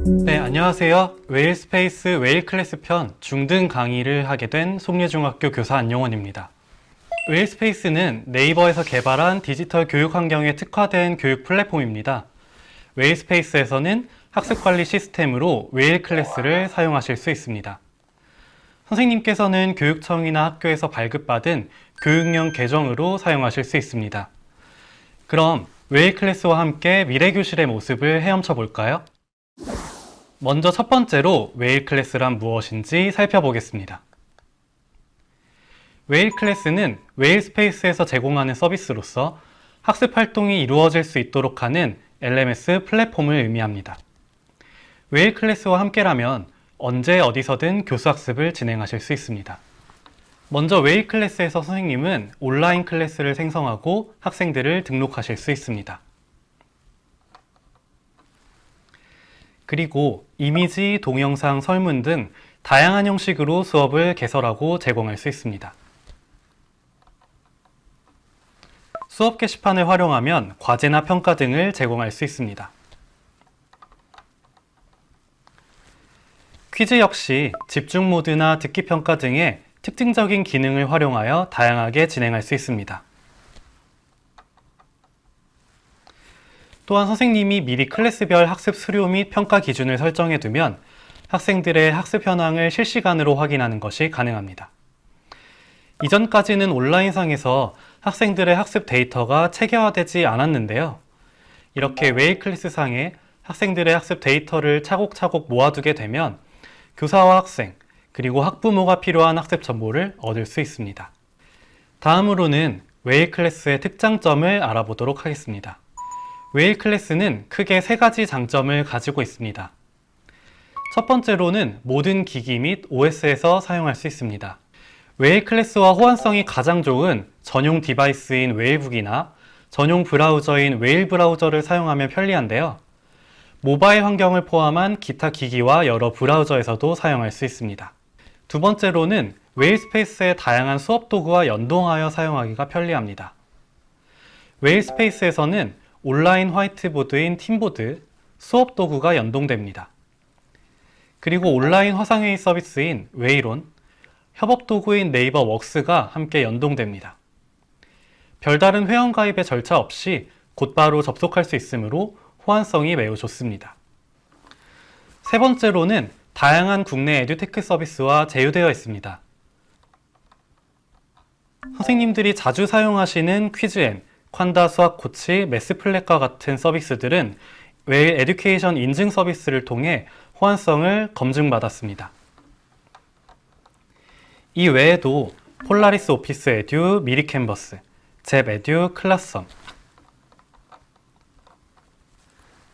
네, 안녕하세요. 웨일스페이스 웨일클래스 편 중등 강의를 하게 된 송례중학교 교사 안용원입니다. 웨일스페이스는 네이버에서 개발한 디지털 교육 환경에 특화된 교육 플랫폼입니다. 웨일스페이스에서는 학습관리 시스템으로 웨일클래스를 사용하실 수 있습니다. 선생님께서는 교육청이나 학교에서 발급받은 교육용 계정으로 사용하실 수 있습니다. 그럼 웨일클래스와 함께 미래교실의 모습을 헤엄쳐 볼까요? 먼저 첫 번째로 웨일클래스란 무엇인지 살펴보겠습니다. 웨일클래스는 웨일스페이스에서 제공하는 서비스로서 학습 활동이 이루어질 수 있도록 하는 LMS 플랫폼을 의미합니다. 웨일클래스와 함께라면 언제 어디서든 교수학습을 진행하실 수 있습니다. 먼저 웨일클래스에서 선생님은 온라인 클래스를 생성하고 학생들을 등록하실 수 있습니다. 그리고 이미지, 동영상, 설문 등 다양한 형식으로 수업을 개설하고 제공할 수 있습니다. 수업 게시판을 활용하면 과제나 평가 등을 제공할 수 있습니다. 퀴즈 역시 집중 모드나 듣기 평가 등의 특징적인 기능을 활용하여 다양하게 진행할 수 있습니다. 또한 선생님이 미리 클래스별 학습 수료 및 평가 기준을 설정해 두면 학생들의 학습 현황을 실시간으로 확인하는 것이 가능합니다. 이전까지는 온라인상에서 학생들의 학습 데이터가 체계화되지 않았는데요. 이렇게 웨일클래스상에 학생들의 학습 데이터를 차곡차곡 모아두게 되면 교사와 학생, 그리고 학부모가 필요한 학습 정보를 얻을 수 있습니다. 다음으로는 웨일클래스의 특장점을 알아보도록 하겠습니다. 웨일클래스는 크게 세 가지 장점을 가지고 있습니다. 첫 번째로는 모든 기기 및 OS에서 사용할 수 있습니다. 웨일클래스와 호환성이 가장 좋은 전용 디바이스인 웨일북이나 전용 브라우저인 웨일 브라우저를 사용하면 편리한데요. 모바일 환경을 포함한 기타 기기와 여러 브라우저에서도 사용할 수 있습니다. 두 번째로는 웨일스페이스의 다양한 수업 도구와 연동하여 사용하기가 편리합니다. 웨일스페이스에서는 온라인 화이트보드인 팀보드, 수업 도구가 연동됩니다. 그리고 온라인 화상회의 서비스인 웨이론, 협업 도구인 네이버 웍스가 함께 연동됩니다. 별다른 회원가입의 절차 없이 곧바로 접속할 수 있으므로 호환성이 매우 좋습니다. 세 번째로는 다양한 국내 에듀테크 서비스와 제휴되어 있습니다. 선생님들이 자주 사용하시는 퀴즈엠, 콴다 수학 코치, 매스플랫과 같은 서비스들은 웨일 에듀케이션 인증 서비스를 통해 호환성을 검증받았습니다. 이 외에도 폴라리스 오피스 에듀, 미리 캔버스, 잽 에듀, 클라썸,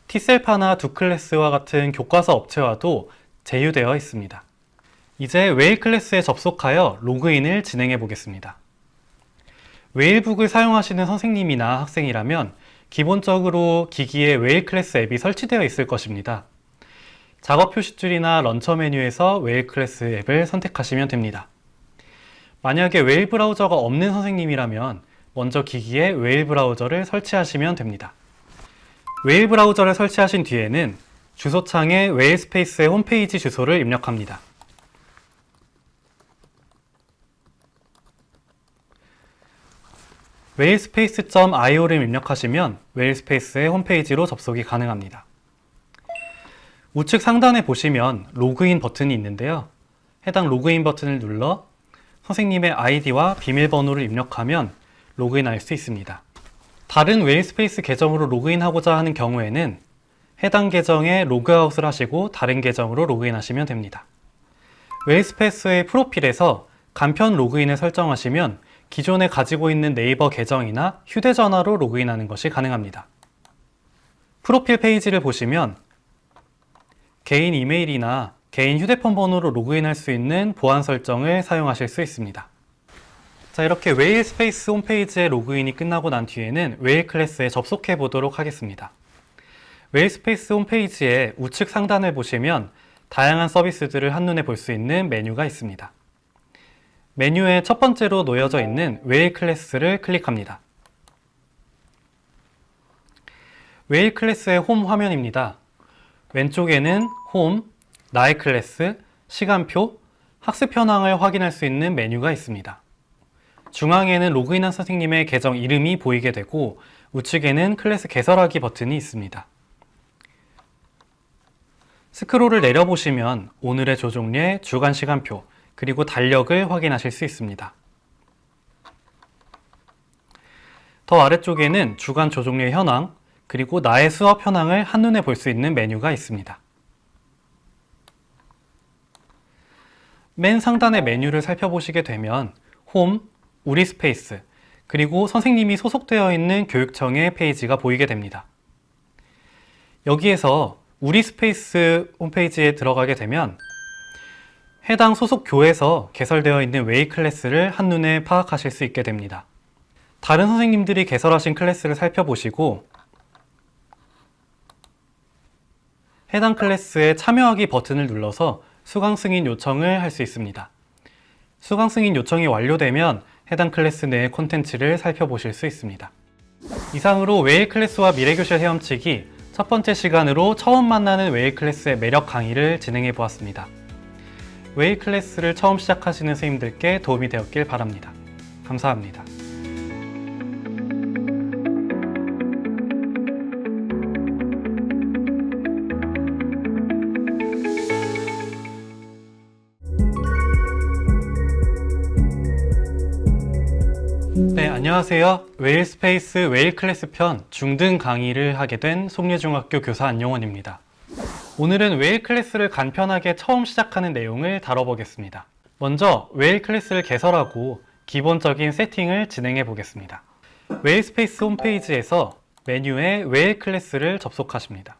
티셀파나 두클래스와 같은 교과서 업체와도 제휴되어 있습니다. 이제 웨일클래스에 접속하여 로그인을 진행해 보겠습니다. 웨일북을 사용하시는 선생님이나 학생이라면 기본적으로 기기에 웨일클래스 앱이 설치되어 있을 것입니다. 작업 표시줄이나 런처 메뉴에서 웨일클래스 앱을 선택하시면 됩니다. 만약에 웨일 브라우저가 없는 선생님이라면 먼저 기기에 웨일 브라우저를 설치하시면 됩니다. 웨일 브라우저를 설치하신 뒤에는 주소창에 웨일스페이스의 홈페이지 주소를 입력합니다. 웨일스페이스.io를 입력하시면 웨일스페이스의 홈페이지로 접속이 가능합니다. 우측 상단에 보시면 로그인 버튼이 있는데요. 해당 로그인 버튼을 눌러 선생님의 아이디와 비밀번호를 입력하면 로그인할 수 있습니다. 다른 웨일스페이스 계정으로 로그인하고자 하는 경우에는 해당 계정에 로그아웃을 하시고 다른 계정으로 로그인하시면 됩니다. 웨일스페이스의 프로필에서 간편 로그인을 설정하시면 기존에 가지고 있는 네이버 계정이나 휴대전화로 로그인하는 것이 가능합니다. 프로필 페이지를 보시면 개인 이메일이나 개인 휴대폰 번호로 로그인할 수 있는 보안 설정을 사용하실 수 있습니다. 자, 이렇게 웨일스페이스 홈페이지에 로그인이 끝나고 난 뒤에는 웨일클래스에 접속해 보도록 하겠습니다. 웨일스페이스 홈페이지의 우측 상단을 보시면 다양한 서비스들을 한눈에 볼 수 있는 메뉴가 있습니다. 메뉴에 첫 번째로 놓여져 있는 웨일클래스를 클릭합니다. 웨일클래스의 홈 화면입니다. 왼쪽에는 홈, 나의 클래스, 시간표, 학습 현황을 확인할 수 있는 메뉴가 있습니다. 중앙에는 로그인한 선생님의 계정 이름이 보이게 되고 우측에는 클래스 개설하기 버튼이 있습니다. 스크롤을 내려보시면 오늘의 조종례, 주간 시간표, 그리고 달력을 확인하실 수 있습니다. 더 아래쪽에는 주간 조종례 현황, 그리고 나의 수업 현황을 한눈에 볼 수 있는 메뉴가 있습니다. 맨 상단의 메뉴를 살펴보시게 되면 홈, 우리 스페이스, 그리고 선생님이 소속되어 있는 교육청의 페이지가 보이게 됩니다. 여기에서 우리 스페이스 홈페이지에 들어가게 되면 해당 소속 교에서 개설되어 있는 웨이 클래스를 한눈에 파악하실 수 있게 됩니다. 다른 선생님들이 개설하신 클래스를 살펴보시고 해당 클래스에 참여하기 버튼을 눌러서 수강 승인 요청을 할 수 있습니다. 수강 승인 요청이 완료되면 해당 클래스 내의 콘텐츠를 살펴보실 수 있습니다. 이상으로 웨일 클래스와 미래교실 헤엄치기 첫 번째 시간으로 처음 만나는 웨일 클래스의 매력 강의를 진행해 보았습니다. 웨일 클래스를 처음 시작하시는 선생님들께 도움이 되었길 바랍니다. 감사합니다. 네, 안녕하세요. 웨일 스페이스 웨일 클래스 편 중등 강의를 하게 된 송례중학교 교사 안용원입니다. 오늘은 웨일 클래스를 간편하게 처음 시작하는 내용을 다뤄보겠습니다. 먼저 웨일 클래스를 개설하고 기본적인 세팅을 진행해 보겠습니다. 웨일 스페이스 홈페이지에서 메뉴에 웨일 클래스를 접속하십니다.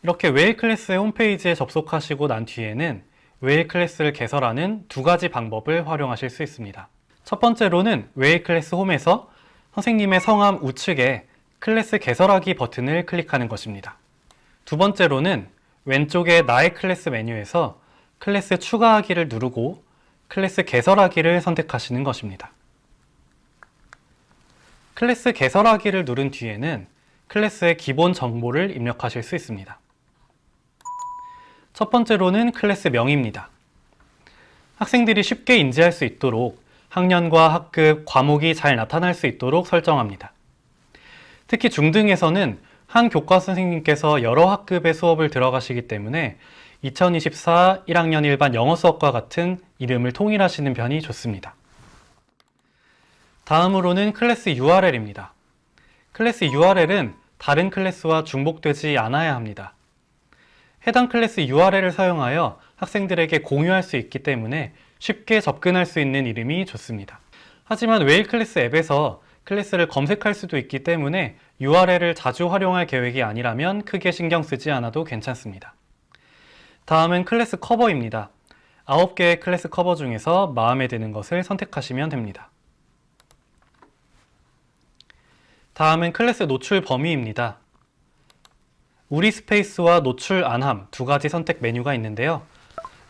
이렇게 웨일 클래스의 홈페이지에 접속하시고 난 뒤에는 웨일 클래스를 개설하는 두 가지 방법을 활용하실 수 있습니다. 첫 번째로는 웨일 클래스 홈에서 선생님의 성함 우측에 클래스 개설하기 버튼을 클릭하는 것입니다. 두 번째로는 왼쪽의 나의 클래스 메뉴에서 클래스 추가하기를 누르고 클래스 개설하기를 선택하시는 것입니다. 클래스 개설하기를 누른 뒤에는 클래스의 기본 정보를 입력하실 수 있습니다. 첫 번째로는 클래스 명입니다. 학생들이 쉽게 인지할 수 있도록 학년과 학급, 과목이 잘 나타날 수 있도록 설정합니다. 특히 중등에서는 한 교과 선생님께서 여러 학급의 수업을 들어가시기 때문에 2024 1학년 일반 영어 수업과 같은 이름을 통일하시는 편이 좋습니다. 다음으로는 클래스 URL입니다. 클래스 URL은 다른 클래스와 중복되지 않아야 합니다. 해당 클래스 URL을 사용하여 학생들에게 공유할 수 있기 때문에 쉽게 접근할 수 있는 이름이 좋습니다. 하지만 웨일 클래스 앱에서 클래스를 검색할 수도 있기 때문에 URL을 자주 활용할 계획이 아니라면 크게 신경 쓰지 않아도 괜찮습니다. 다음은 클래스 커버입니다. 9개의 클래스 커버 중에서 마음에 드는 것을 선택하시면 됩니다. 다음은 클래스 노출 범위입니다. 우리 스페이스와 노출 안함 두 가지 선택 메뉴가 있는데요.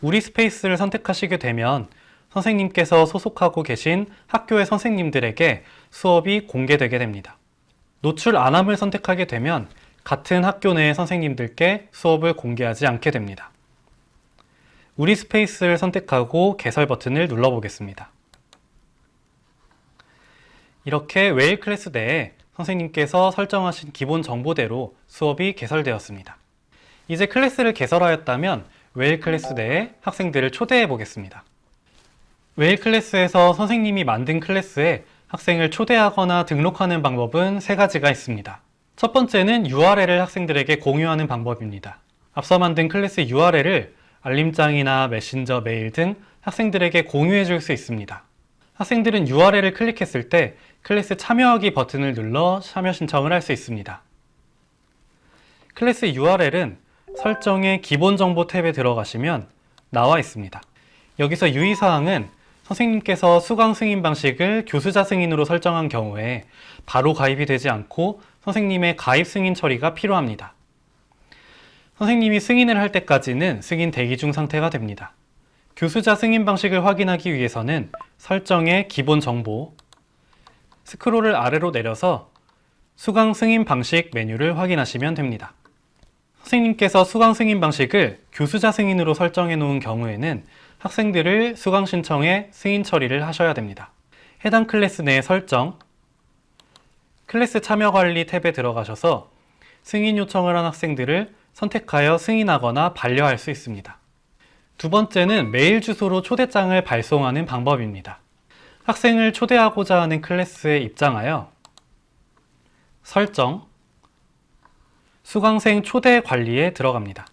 우리 스페이스를 선택하시게 되면 선생님께서 소속하고 계신 학교의 선생님들에게 수업이 공개되게 됩니다. 노출 안함을 선택하게 되면 같은 학교 내의 선생님들께 수업을 공개하지 않게 됩니다. 우리 스페이스를 선택하고 개설 버튼을 눌러보겠습니다. 이렇게 웨일 클래스 내에 선생님께서 설정하신 기본 정보대로 수업이 개설되었습니다. 이제 클래스를 개설하였다면 웨일 클래스 내에 학생들을 초대해 보겠습니다. 웨일 클래스에서 선생님이 만든 클래스에 학생을 초대하거나 등록하는 방법은 세 가지가 있습니다. 첫 번째는 URL을 학생들에게 공유하는 방법입니다. 앞서 만든 클래스 URL을 알림장이나 메신저, 메일 등 학생들에게 공유해 줄 수 있습니다. 학생들은 URL을 클릭했을 때 클래스 참여하기 버튼을 눌러 참여 신청을 할 수 있습니다. 클래스 URL은 설정의 기본 정보 탭에 들어가시면 나와 있습니다. 여기서 유의사항은 선생님께서 수강 승인 방식을 교수자 승인으로 설정한 경우에 바로 가입이 되지 않고 선생님의 가입 승인 처리가 필요합니다. 선생님이 승인을 할 때까지는 승인 대기 중 상태가 됩니다. 교수자 승인 방식을 확인하기 위해서는 설정의 기본 정보, 스크롤을 아래로 내려서 수강 승인 방식 메뉴를 확인하시면 됩니다. 선생님께서 수강 승인 방식을 교수자 승인으로 설정해 놓은 경우에는 학생들을 수강 신청에 승인 처리를 하셔야 됩니다. 해당 클래스 내 설정, 클래스 참여 관리 탭에 들어가셔서 승인 요청을 한 학생들을 선택하여 승인하거나 반려할 수 있습니다. 두 번째는 메일 주소로 초대장을 발송하는 방법입니다. 학생을 초대하고자 하는 클래스에 입장하여 설정, 수강생 초대 관리에 들어갑니다.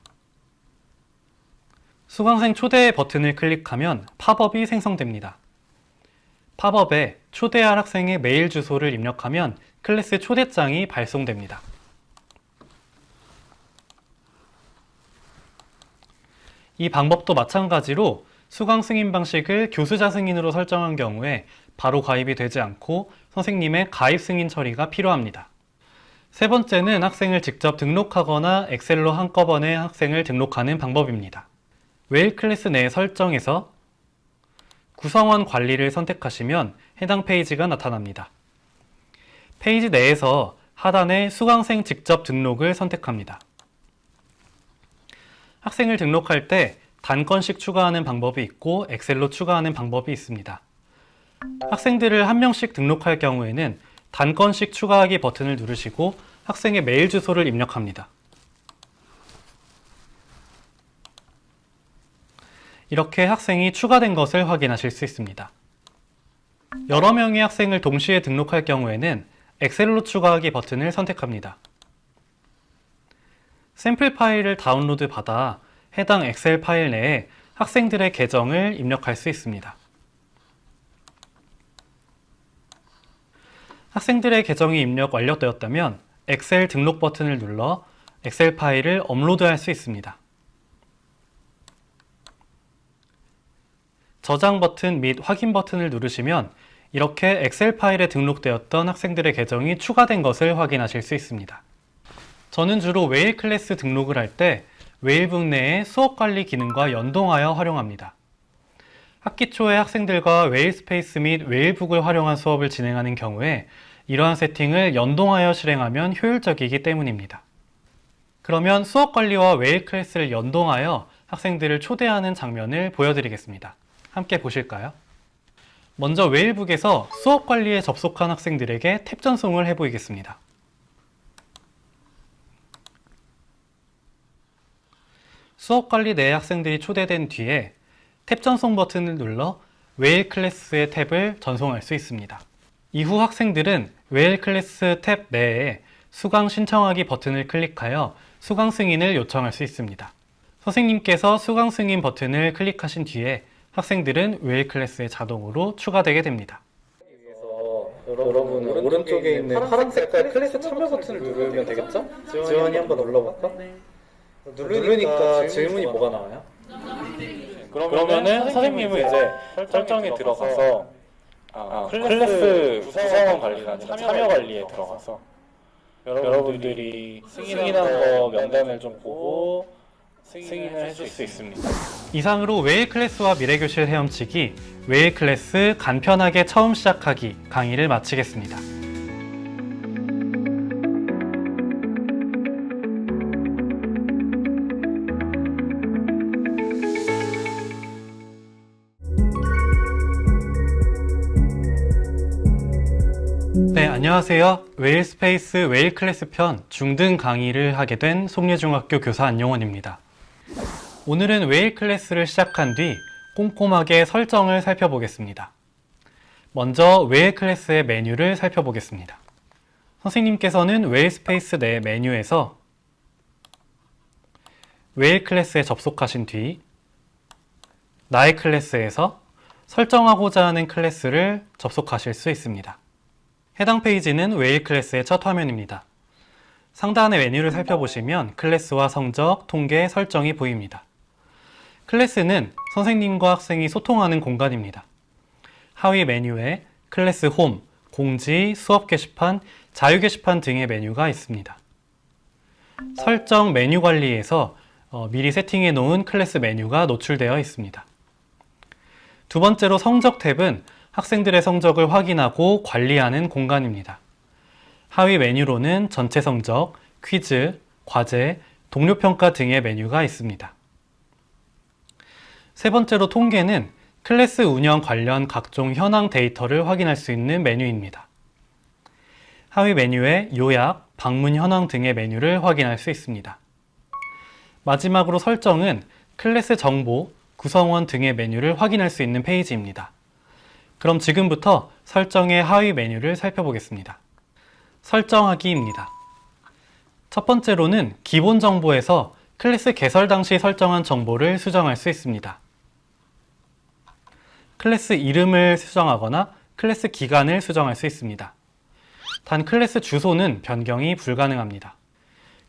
수강생 초대 버튼을 클릭하면 팝업이 생성됩니다. 팝업에 초대할 학생의 메일 주소를 입력하면 클래스 초대장이 발송됩니다. 이 방법도 마찬가지로 수강 승인 방식을 교수자 승인으로 설정한 경우에 바로 가입이 되지 않고 선생님의 가입 승인 처리가 필요합니다. 세 번째는 학생을 직접 등록하거나 엑셀로 한꺼번에 학생을 등록하는 방법입니다. 웨일 클래스 내 설정에서 구성원 관리를 선택하시면 해당 페이지가 나타납니다. 페이지 내에서 하단에 수강생 직접 등록을 선택합니다. 학생을 등록할 때 단건씩 추가하는 방법이 있고 엑셀로 추가하는 방법이 있습니다. 학생들을 한 명씩 등록할 경우에는 단건씩 추가하기 버튼을 누르시고 학생의 메일 주소를 입력합니다. 이렇게 학생이 추가된 것을 확인하실 수 있습니다. 여러 명의 학생을 동시에 등록할 경우에는 엑셀로 추가하기 버튼을 선택합니다. 샘플 파일을 다운로드 받아 해당 엑셀 파일 내에 학생들의 계정을 입력할 수 있습니다. 학생들의 계정이 입력 완료되었다면 엑셀 등록 버튼을 눌러 엑셀 파일을 업로드할 수 있습니다. 저장 버튼 및 확인 버튼을 누르시면 이렇게 엑셀 파일에 등록되었던 학생들의 계정이 추가된 것을 확인하실 수 있습니다. 저는 주로 웨일 클래스 등록을 할 때 웨일북 내의 수업 관리 기능과 연동하여 활용합니다. 학기 초에 학생들과 웨일 스페이스 및 웨일북을 활용한 수업을 진행하는 경우에 이러한 세팅을 연동하여 실행하면 효율적이기 때문입니다. 그러면 수업 관리와 웨일 클래스를 연동하여 학생들을 초대하는 장면을 보여드리겠습니다. 함께 보실까요? 먼저 웨일북에서 수업 관리에 접속한 학생들에게 탭 전송을 해보이겠습니다. 수업 관리 내 학생들이 초대된 뒤에 탭 전송 버튼을 눌러 웨일 클래스의 탭을 전송할 수 있습니다. 이후 학생들은 웨일 클래스 탭 내에 수강 신청하기 버튼을 클릭하여 수강 승인을 요청할 수 있습니다. 선생님께서 수강 승인 버튼을 클릭하신 뒤에 학생들은 웨일 클래스에 자동으로 추가되게 됩니다. 여러분은 오른쪽에 있는 파란 색깔 클래스 참여 버튼을 누르면 되겠죠? 지원이 한번 눌러볼까? 네. 누르니까 질문이 뭐가 나와요? 그러면은 선생님은 이제 설정에 들어가서 클래스 구성원 관리가 아니라 참여 관리에 들어가서 여러분들이 승인한 거 명단을 좀 보고 승인을 해줄 수 있습니다. 이상으로 웨일 클래스와 미래교실 헤엄치기, 웨일 클래스 간편하게 처음 시작하기 강의를 마치겠습니다. 네, 안녕하세요. 웨일 스페이스 웨일 클래스 편 중등 강의를 하게 된 송례중학교 교사 안용원입니다. 오늘은 웨일 클래스를 시작한 뒤 꼼꼼하게 설정을 살펴보겠습니다. 먼저 웨일 클래스의 메뉴를 살펴보겠습니다. 선생님께서는 웨일 스페이스 내 메뉴에서 웨일 클래스에 접속하신 뒤 나의 클래스에서 설정하고자 하는 클래스를 접속하실 수 있습니다. 해당 페이지는 웨일 클래스의 첫 화면입니다. 상단의 메뉴를 살펴보시면 클래스와 성적, 통계, 설정이 보입니다. 클래스는 선생님과 학생이 소통하는 공간입니다. 하위 메뉴에 클래스 홈, 공지, 수업 게시판, 자유 게시판 등의 메뉴가 있습니다. 설정 메뉴 관리에서 미리 세팅해 놓은 클래스 메뉴가 노출되어 있습니다. 두 번째로 성적 탭은 학생들의 성적을 확인하고 관리하는 공간입니다. 하위 메뉴로는 전체 성적, 퀴즈, 과제, 동료평가 등의 메뉴가 있습니다. 세 번째로 통계는 클래스 운영 관련 각종 현황 데이터를 확인할 수 있는 메뉴입니다. 하위 메뉴에 요약, 방문 현황 등의 메뉴를 확인할 수 있습니다. 마지막으로 설정은 클래스 정보, 구성원 등의 메뉴를 확인할 수 있는 페이지입니다. 그럼 지금부터 설정의 하위 메뉴를 살펴보겠습니다. 설정하기입니다. 첫 번째로는 기본 정보에서 클래스 개설 당시 설정한 정보를 수정할 수 있습니다. 클래스 이름을 수정하거나 클래스 기간을 수정할 수 있습니다. 단 클래스 주소는 변경이 불가능합니다.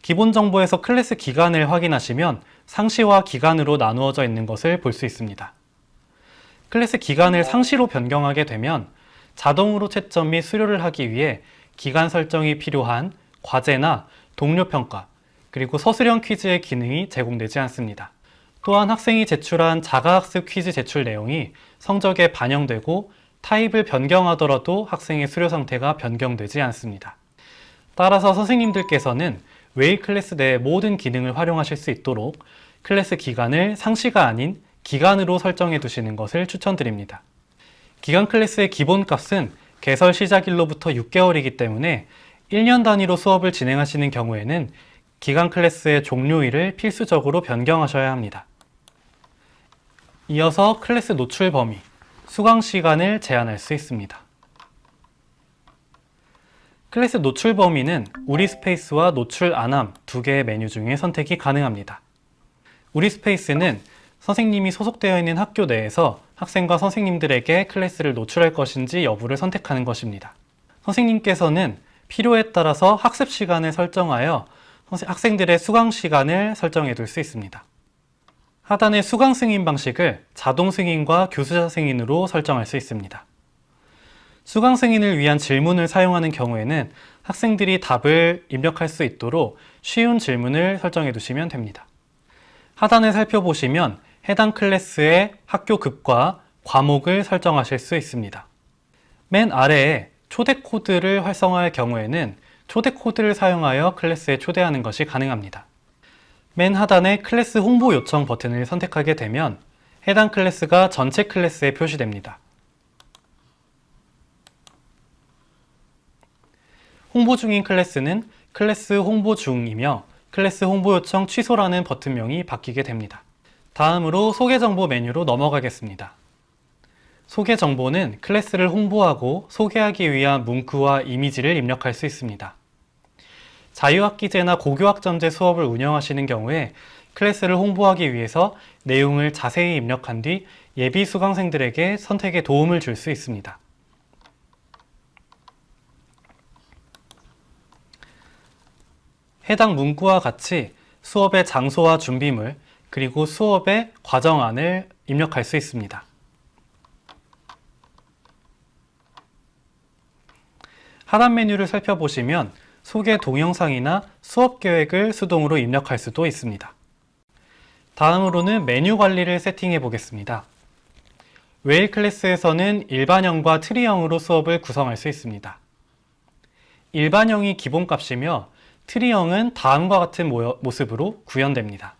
기본 정보에서 클래스 기간을 확인하시면 상시와 기간으로 나누어져 있는 것을 볼 수 있습니다. 클래스 기간을 상시로 변경하게 되면 자동으로 채점 및 수료를 하기 위해 기간 설정이 필요한 과제나 동료 평가, 그리고 서술형 퀴즈의 기능이 제공되지 않습니다. 또한 학생이 제출한 자가학습 퀴즈 제출 내용이 성적에 반영되고 타입을 변경하더라도 학생의 수료 상태가 변경되지 않습니다. 따라서 선생님들께서는 웨일 클래스 내의 모든 기능을 활용하실 수 있도록 클래스 기간을 상시가 아닌 기간으로 설정해 두시는 것을 추천드립니다. 기간 클래스의 기본값은 개설 시작일로부터 6개월이기 때문에 1년 단위로 수업을 진행하시는 경우에는 기간 클래스의 종료일을 필수적으로 변경하셔야 합니다. 이어서 클래스 노출 범위, 수강 시간을 제한할 수 있습니다. 클래스 노출 범위는 우리 스페이스와 노출 안함 두 개의 메뉴 중에 선택이 가능합니다. 우리 스페이스는 선생님이 소속되어 있는 학교 내에서 학생과 선생님들에게 클래스를 노출할 것인지 여부를 선택하는 것입니다. 선생님께서는 필요에 따라서 학습 시간을 설정하여 학생들의 수강 시간을 설정해 둘 수 있습니다. 하단의 수강 승인 방식을 자동 승인과 교수자 승인으로 설정할 수 있습니다. 수강 승인을 위한 질문을 사용하는 경우에는 학생들이 답을 입력할 수 있도록 쉬운 질문을 설정해 두시면 됩니다. 하단을 살펴보시면 해당 클래스의 학교 급과 과목을 설정하실 수 있습니다. 맨 아래에 초대 코드를 활성화할 경우에는 초대 코드를 사용하여 클래스에 초대하는 것이 가능합니다. 맨 하단에 클래스 홍보 요청 버튼을 선택하게 되면 해당 클래스가 전체 클래스에 표시됩니다. 홍보 중인 클래스는 클래스 홍보 중이며 클래스 홍보 요청 취소라는 버튼명이 바뀌게 됩니다. 다음으로 소개 정보 메뉴로 넘어가겠습니다. 소개 정보는 클래스를 홍보하고 소개하기 위한 문구와 이미지를 입력할 수 있습니다. 자유학기제나 고교학점제 수업을 운영하시는 경우에 클래스를 홍보하기 위해서 내용을 자세히 입력한 뒤 예비 수강생들에게 선택에 도움을 줄 수 있습니다. 해당 문구와 같이 수업의 장소와 준비물, 그리고 수업의 과정안을 입력할 수 있습니다. 하단 메뉴를 살펴보시면 소개 동영상이나 수업 계획을 수동으로 입력할 수도 있습니다. 다음으로는 메뉴 관리를 세팅해 보겠습니다. 웨일 클래스에서는 일반형과 트리형으로 수업을 구성할 수 있습니다. 일반형이 기본값이며 트리형은 다음과 같은 모습으로 구현됩니다.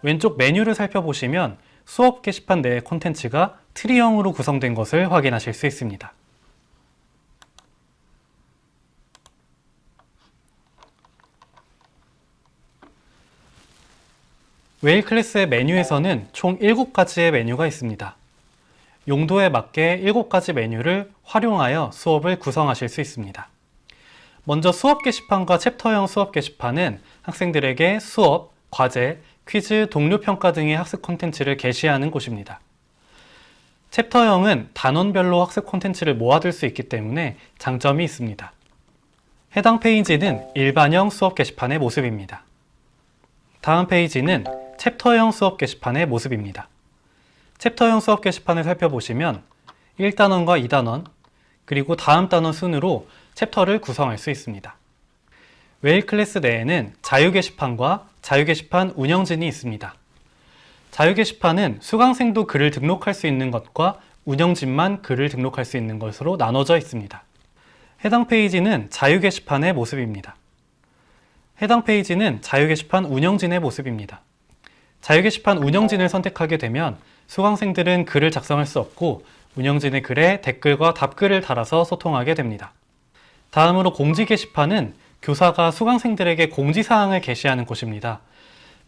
왼쪽 메뉴를 살펴보시면 수업 게시판 내의 콘텐츠가 트리형으로 구성된 것을 확인하실 수 있습니다. 웨일 클래스의 메뉴에서는 총 7가지의 메뉴가 있습니다. 용도에 맞게 7가지 메뉴를 활용하여 수업을 구성하실 수 있습니다. 먼저 수업 게시판과 챕터형 수업 게시판은 학생들에게 수업, 과제, 퀴즈, 동료 평가 등의 학습 콘텐츠를 게시하는 곳입니다. 챕터형은 단원별로 학습 콘텐츠를 모아둘 수 있기 때문에 장점이 있습니다. 해당 페이지는 일반형 수업 게시판의 모습입니다. 다음 페이지는 챕터형 수업 게시판의 모습입니다. 챕터형 수업 게시판을 살펴보시면 1단원과 2단원, 그리고 다음 단원 순으로 챕터를 구성할 수 있습니다. 웨일 클래스 내에는 자유 게시판과 자유 게시판 운영진이 있습니다. 자유 게시판은 수강생도 글을 등록할 수 있는 것과 운영진만 글을 등록할 수 있는 것으로 나눠져 있습니다. 해당 페이지는 자유 게시판의 모습입니다. 해당 페이지는 자유 게시판 운영진의 모습입니다. 자유 게시판 운영진을 선택하게 되면 수강생들은 글을 작성할 수 없고 운영진의 글에 댓글과 답글을 달아서 소통하게 됩니다. 다음으로 공지 게시판은 교사가 수강생들에게 공지사항을 게시하는 곳입니다.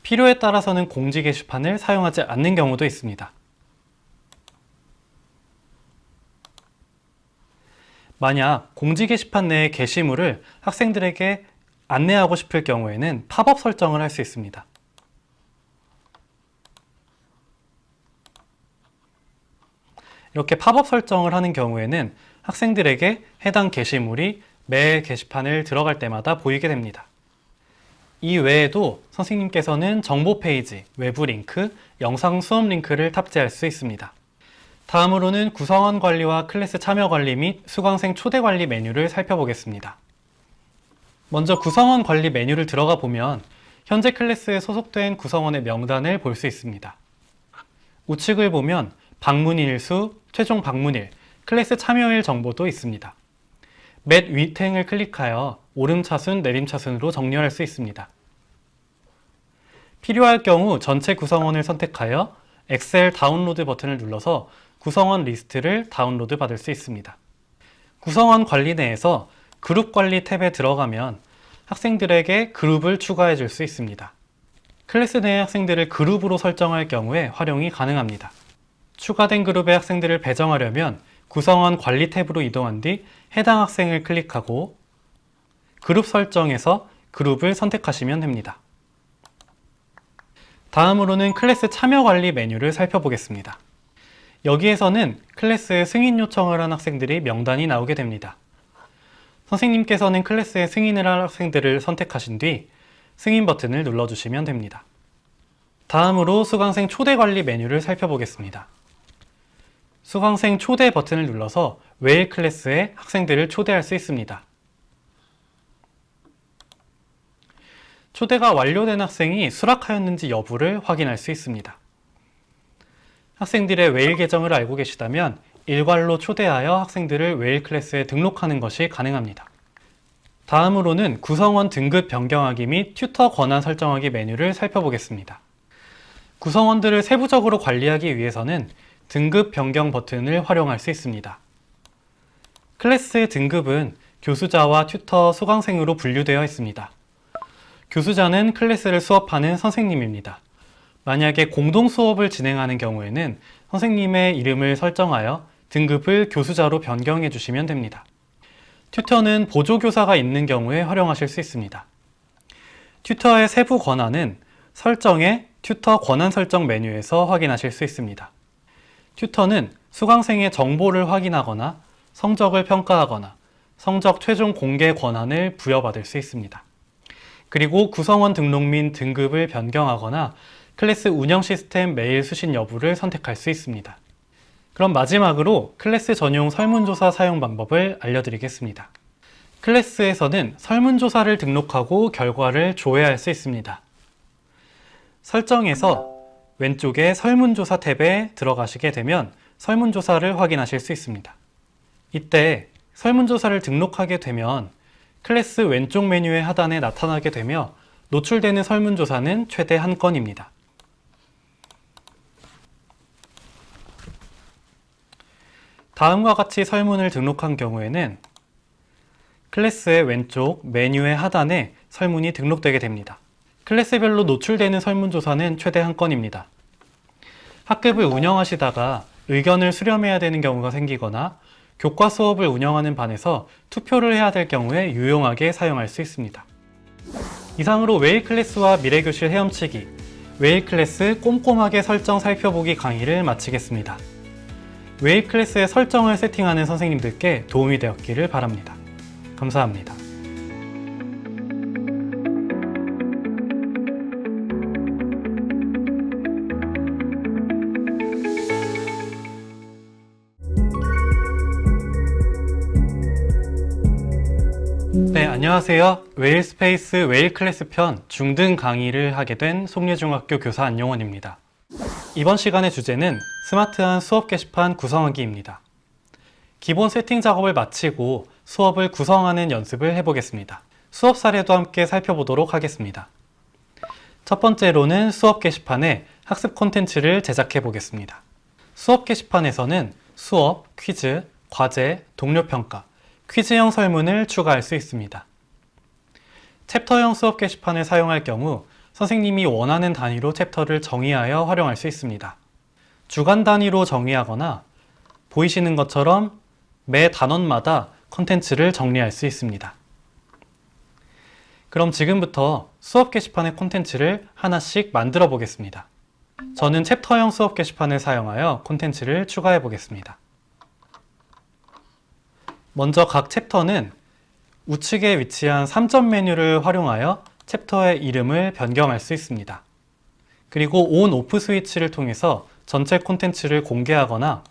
필요에 따라서는 공지 게시판을 사용하지 않는 경우도 있습니다. 만약 공지 게시판 내의 게시물을 학생들에게 안내하고 싶을 경우에는 팝업 설정을 할 수 있습니다. 이렇게 팝업 설정을 하는 경우에는 학생들에게 해당 게시물이 매 게시판을 들어갈 때마다 보이게 됩니다. 이 외에도 선생님께서는 정보 페이지, 외부 링크, 영상 수업 링크를 탑재할 수 있습니다. 다음으로는 구성원 관리와 클래스 참여 관리 및 수강생 초대 관리 메뉴를 살펴보겠습니다. 먼저 구성원 관리 메뉴를 들어가 보면 현재 클래스에 소속된 구성원의 명단을 볼 수 있습니다. 우측을 보면 방문일 수, 최종 방문일, 클래스 참여일 정보도 있습니다. 맷 위탱을 클릭하여 오름차순, 내림차순으로 정렬할 수 있습니다. 필요할 경우 전체 구성원을 선택하여 엑셀 다운로드 버튼을 눌러서 구성원 리스트를 다운로드 받을 수 있습니다. 구성원 관리 내에서 그룹 관리 탭에 들어가면 학생들에게 그룹을 추가해 줄 수 있습니다. 클래스 내 학생들을 그룹으로 설정할 경우에 활용이 가능합니다. 추가된 그룹의 학생들을 배정하려면 구성원 관리 탭으로 이동한 뒤 해당 학생을 클릭하고 그룹 설정에서 그룹을 선택하시면 됩니다. 다음으로는 클래스 참여 관리 메뉴를 살펴보겠습니다. 여기에서는 클래스에 승인 요청을 한 학생들이 명단이 나오게 됩니다. 선생님께서는 클래스에 승인을 할 학생들을 선택하신 뒤 승인 버튼을 눌러주시면 됩니다. 다음으로 수강생 초대 관리 메뉴를 살펴보겠습니다. 수강생 초대 버튼을 눌러서 웨일 클래스에 학생들을 초대할 수 있습니다. 초대가 완료된 학생이 수락하였는지 여부를 확인할 수 있습니다. 학생들의 웨일 계정을 알고 계시다면 일괄로 초대하여 학생들을 웨일 클래스에 등록하는 것이 가능합니다. 다음으로는 구성원 등급 변경하기 및 튜터 권한 설정하기 메뉴를 살펴보겠습니다. 구성원들을 세부적으로 관리하기 위해서는 등급 변경 버튼을 활용할 수 있습니다. 클래스의 등급은 교수자와 튜터, 수강생으로 분류되어 있습니다. 교수자는 클래스를 수업하는 선생님입니다. 만약에 공동 수업을 진행하는 경우에는 선생님의 이름을 설정하여 등급을 교수자로 변경해 주시면 됩니다. 튜터는 보조교사가 있는 경우에 활용하실 수 있습니다. 튜터의 세부 권한은 설정의 튜터 권한 설정 메뉴에서 확인하실 수 있습니다. 튜터는 수강생의 정보를 확인하거나 성적을 평가하거나 성적 최종 공개 권한을 부여받을 수 있습니다. 그리고 구성원 등록 및 등급을 변경하거나 클래스 운영 시스템 메일 수신 여부를 선택할 수 있습니다. 그럼 마지막으로 클래스 전용 설문조사 사용 방법을 알려드리겠습니다. 클래스에서는 설문조사를 등록하고 결과를 조회할 수 있습니다. 설정에서 왼쪽에 설문조사 탭에 들어가시게 되면 설문조사를 확인하실 수 있습니다. 이때 설문조사를 등록하게 되면 클래스 왼쪽 메뉴의 하단에 나타나게 되며 노출되는 설문조사는 최대 1건입니다. 다음과 같이 설문을 등록한 경우에는 클래스의 왼쪽 메뉴의 하단에 설문이 등록되게 됩니다. 클래스별로 노출되는 설문조사는 최대 1건입니다. 학급을 운영하시다가 의견을 수렴해야 되는 경우가 생기거나 교과 수업을 운영하는 반에서 투표를 해야 될 경우에 유용하게 사용할 수 있습니다. 이상으로 웨일 클래스와 미래교실 헤엄치기, 웨일 클래스 꼼꼼하게 설정 살펴보기 강의를 마치겠습니다. 웨일 클래스의 설정을 세팅하는 선생님들께 도움이 되었기를 바랍니다. 감사합니다. 네, 안녕하세요. 웨일 스페이스 웨일 클래스 편 중등 강의를 하게 된 송례중학교 교사 안용원입니다. 이번 시간의 주제는 스마트한 수업 게시판 구성하기입니다. 기본 세팅 작업을 마치고 수업을 구성하는 연습을 해보겠습니다. 수업 사례도 함께 살펴보도록 하겠습니다. 첫 번째로는 수업 게시판에 학습 콘텐츠를 제작해 보겠습니다. 수업 게시판에서는 수업, 퀴즈, 과제, 동료 평가, 퀴즈형 설문을 추가할 수 있습니다. 챕터형 수업 게시판을 사용할 경우 선생님이 원하는 단위로 챕터를 정의하여 활용할 수 있습니다. 주간 단위로 정의하거나 보이시는 것처럼 매 단원마다 콘텐츠를 정리할 수 있습니다. 그럼 지금부터 수업 게시판의 콘텐츠를 하나씩 만들어 보겠습니다. 저는 챕터형 수업 게시판을 사용하여 콘텐츠를 추가해 보겠습니다. 먼저 각 챕터는 우측에 위치한 3점 메뉴를 활용하여 챕터의 이름을 변경할 수 있습니다. 그리고 온, 오프 스위치를 통해서 전체 콘텐츠를 공개하거나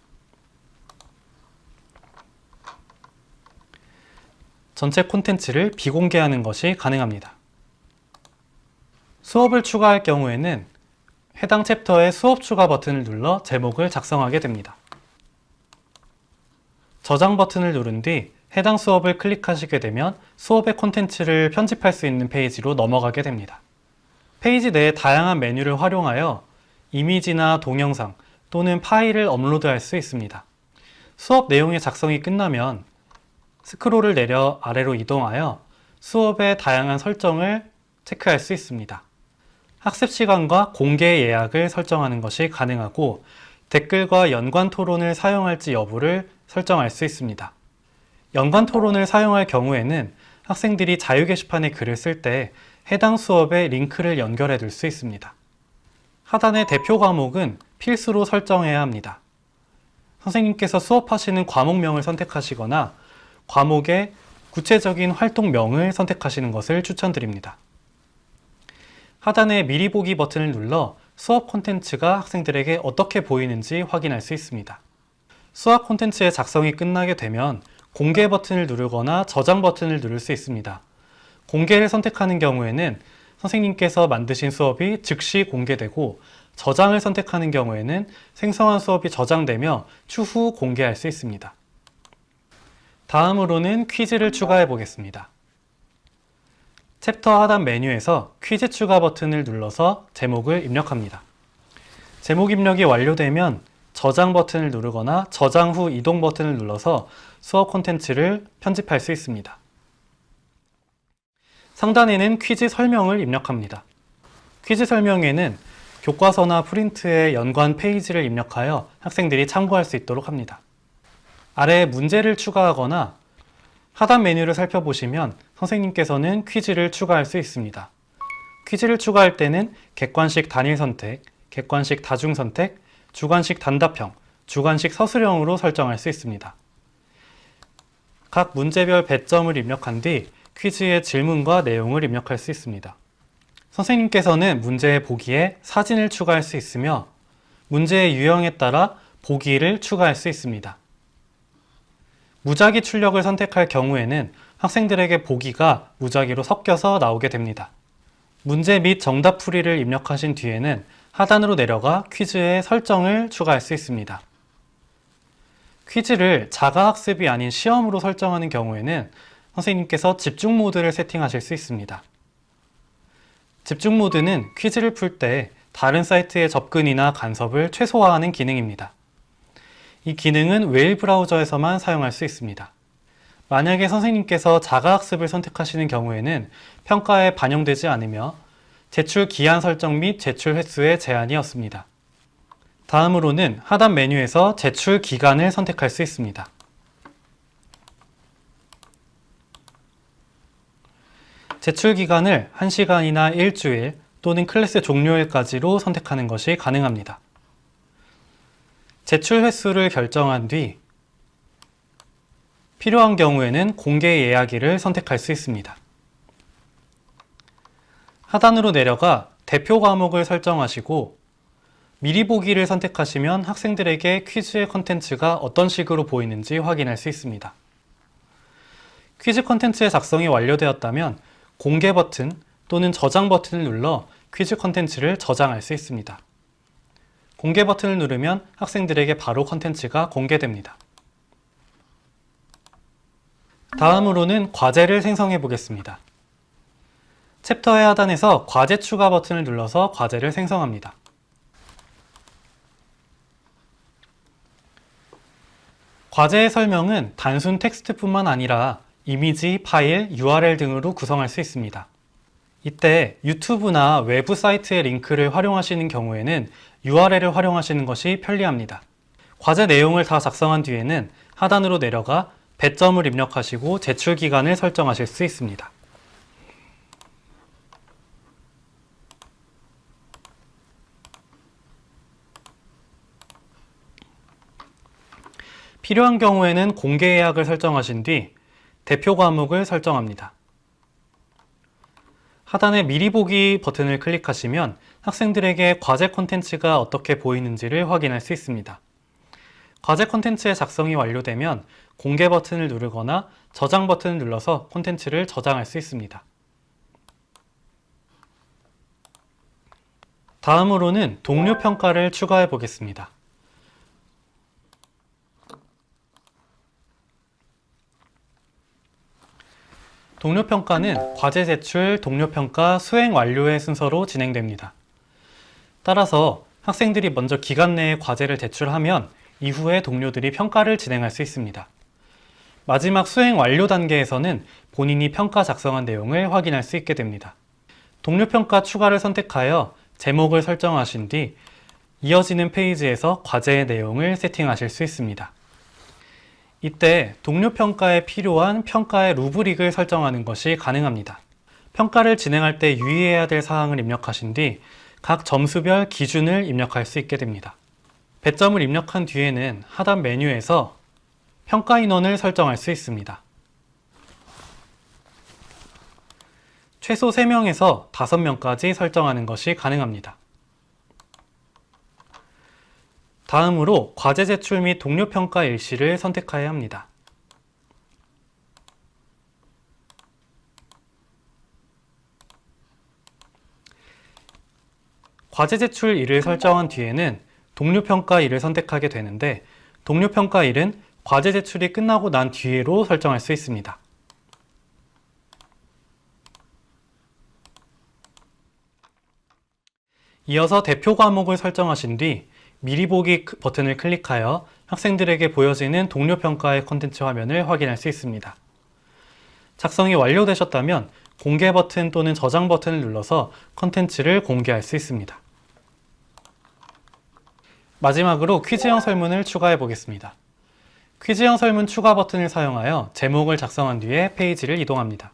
전체 콘텐츠를 비공개하는 것이 가능합니다. 수업을 추가할 경우에는 해당 챕터의 수업 추가 버튼을 눌러 제목을 작성하게 됩니다. 저장 버튼을 누른 뒤 해당 수업을 클릭하시게 되면 수업의 콘텐츠를 편집할 수 있는 페이지로 넘어가게 됩니다. 페이지 내에 다양한 메뉴를 활용하여 이미지나 동영상 또는 파일을 업로드할 수 있습니다. 수업 내용의 작성이 끝나면 스크롤을 내려 아래로 이동하여 수업의 다양한 설정을 체크할 수 있습니다. 학습 시간과 공개 예약을 설정하는 것이 가능하고 댓글과 연관 토론을 사용할지 여부를 설정할 수 있습니다. 연관 토론을 사용할 경우에는 학생들이 자유 게시판에 글을 쓸 때 해당 수업에 링크를 연결해 둘 수 있습니다. 하단의 대표 과목은 필수로 설정해야 합니다. 선생님께서 수업하시는 과목명을 선택하시거나 과목의 구체적인 활동명을 선택하시는 것을 추천드립니다. 하단의 미리 보기 버튼을 눌러 수업 콘텐츠가 학생들에게 어떻게 보이는지 확인할 수 있습니다. 수학 콘텐츠의 작성이 끝나게 되면 공개 버튼을 누르거나 저장 버튼을 누를 수 있습니다. 공개를 선택하는 경우에는 선생님께서 만드신 수업이 즉시 공개되고 저장을 선택하는 경우에는 생성한 수업이 저장되며 추후 공개할 수 있습니다. 다음으로는 퀴즈를 추가해 보겠습니다. 챕터 하단 메뉴에서 퀴즈 추가 버튼을 눌러서 제목을 입력합니다. 제목 입력이 완료되면 저장 버튼을 누르거나 저장 후 이동 버튼을 눌러서 수업 콘텐츠를 편집할 수 있습니다. 상단에는 퀴즈 설명을 입력합니다. 퀴즈 설명에는 교과서나 프린트의 연관 페이지를 입력하여 학생들이 참고할 수 있도록 합니다. 아래에 문제를 추가하거나 하단 메뉴를 살펴보시면 선생님께서는 퀴즈를 추가할 수 있습니다. 퀴즈를 추가할 때는 객관식 단일 선택, 객관식 다중 선택, 주관식 단답형, 주관식 서술형으로 설정할 수 있습니다. 각 문제별 배점을 입력한 뒤 퀴즈의 질문과 내용을 입력할 수 있습니다. 선생님께서는 문제의 보기에 사진을 추가할 수 있으며 문제의 유형에 따라 보기를 추가할 수 있습니다. 무작위 출력을 선택할 경우에는 학생들에게 보기가 무작위로 섞여서 나오게 됩니다. 문제 및 정답 풀이를 입력하신 뒤에는 하단으로 내려가 퀴즈의 설정을 추가할 수 있습니다. 퀴즈를 자가학습이 아닌 시험으로 설정하는 경우에는 선생님께서 집중 모드를 세팅하실 수 있습니다. 집중 모드는 퀴즈를 풀 때 다른 사이트의 접근이나 간섭을 최소화하는 기능입니다. 이 기능은 웨일 브라우저에서만 사용할 수 있습니다. 만약에 선생님께서 자가학습을 선택하시는 경우에는 평가에 반영되지 않으며 제출 기한 설정 및 제출 횟수에 제한이 없습니다. 다음으로는 하단 메뉴에서 제출 기간을 선택할 수 있습니다. 제출 기간을 1시간이나 일주일 또는 클래스 종료일까지로 선택하는 것이 가능합니다. 제출 횟수를 결정한 뒤 필요한 경우에는 공개 예약일을 선택할 수 있습니다. 하단으로 내려가 대표 과목을 설정하시고 미리 보기를 선택하시면 학생들에게 퀴즈의 컨텐츠가 어떤 식으로 보이는지 확인할 수 있습니다. 퀴즈 컨텐츠의 작성이 완료되었다면 공개 버튼 또는 저장 버튼을 눌러 퀴즈 컨텐츠를 저장할 수 있습니다. 공개 버튼을 누르면 학생들에게 바로 컨텐츠가 공개됩니다. 다음으로는 과제를 생성해 보겠습니다. 챕터의 하단에서 과제 추가 버튼을 눌러서 과제를 생성합니다. 과제의 설명은 단순 텍스트뿐만 아니라 이미지, 파일, URL 등으로 구성할 수 있습니다. 이때 유튜브나 외부 사이트의 링크를 활용하시는 경우에는 URL을 활용하시는 것이 편리합니다. 과제 내용을 다 작성한 뒤에는 하단으로 내려가 배점을 입력하시고 제출 기간을 설정하실 수 있습니다. 필요한 경우에는 공개 예약을 설정하신 뒤 대표 과목을 설정합니다. 하단에 미리 보기 버튼을 클릭하시면 학생들에게 과제 콘텐츠가 어떻게 보이는지를 확인할 수 있습니다. 과제 콘텐츠의 작성이 완료되면 공개 버튼을 누르거나 저장 버튼을 눌러서 콘텐츠를 저장할 수 있습니다. 다음으로는 동료 평가를 추가해 보겠습니다. 동료 평가는 과제 제출, 동료 평가, 수행 완료의 순서로 진행됩니다. 따라서 학생들이 먼저 기간 내에 과제를 제출하면 이후에 동료들이 평가를 진행할 수 있습니다. 마지막 수행 완료 단계에서는 본인이 평가 작성한 내용을 확인할 수 있게 됩니다. 동료 평가 추가를 선택하여 제목을 설정하신 뒤 이어지는 페이지에서 과제의 내용을 세팅하실 수 있습니다. 이때 동료 평가에 필요한 평가의 루브릭을 설정하는 것이 가능합니다. 평가를 진행할 때 유의해야 될 사항을 입력하신 뒤 각 점수별 기준을 입력할 수 있게 됩니다. 배점을 입력한 뒤에는 하단 메뉴에서 평가 인원을 설정할 수 있습니다. 최소 3명에서 5명까지 설정하는 것이 가능합니다. 다음으로 과제 제출 및 동료 평가 일시를 선택해야 합니다. 과제 제출일을 설정한 뒤에는 동료 평가일을 선택하게 되는데 동료 평가일은 과제 제출이 끝나고 난 뒤로 설정할 수 있습니다. 이어서 대표 과목을 설정하신 뒤 미리 보기 버튼을 클릭하여 학생들에게 보여지는 동료 평가의 콘텐츠 화면을 확인할 수 있습니다. 작성이 완료되셨다면 공개 버튼 또는 저장 버튼을 눌러서 콘텐츠를 공개할 수 있습니다. 마지막으로 퀴즈형 설문을 추가해 보겠습니다. 퀴즈형 설문 추가 버튼을 사용하여 제목을 작성한 뒤에 페이지를 이동합니다.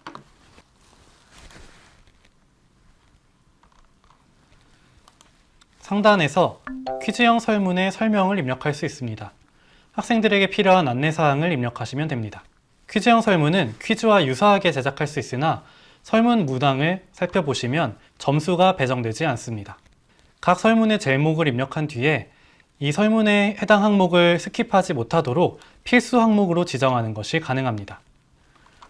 상단에서 퀴즈형 설문의 설명을 입력할 수 있습니다. 학생들에게 필요한 안내사항을 입력하시면 됩니다. 퀴즈형 설문은 퀴즈와 유사하게 제작할 수 있으나 설문 문항을 살펴보시면 점수가 배정되지 않습니다. 각 설문의 제목을 입력한 뒤에 이 설문에 해당 항목을 스킵하지 못하도록 필수 항목으로 지정하는 것이 가능합니다.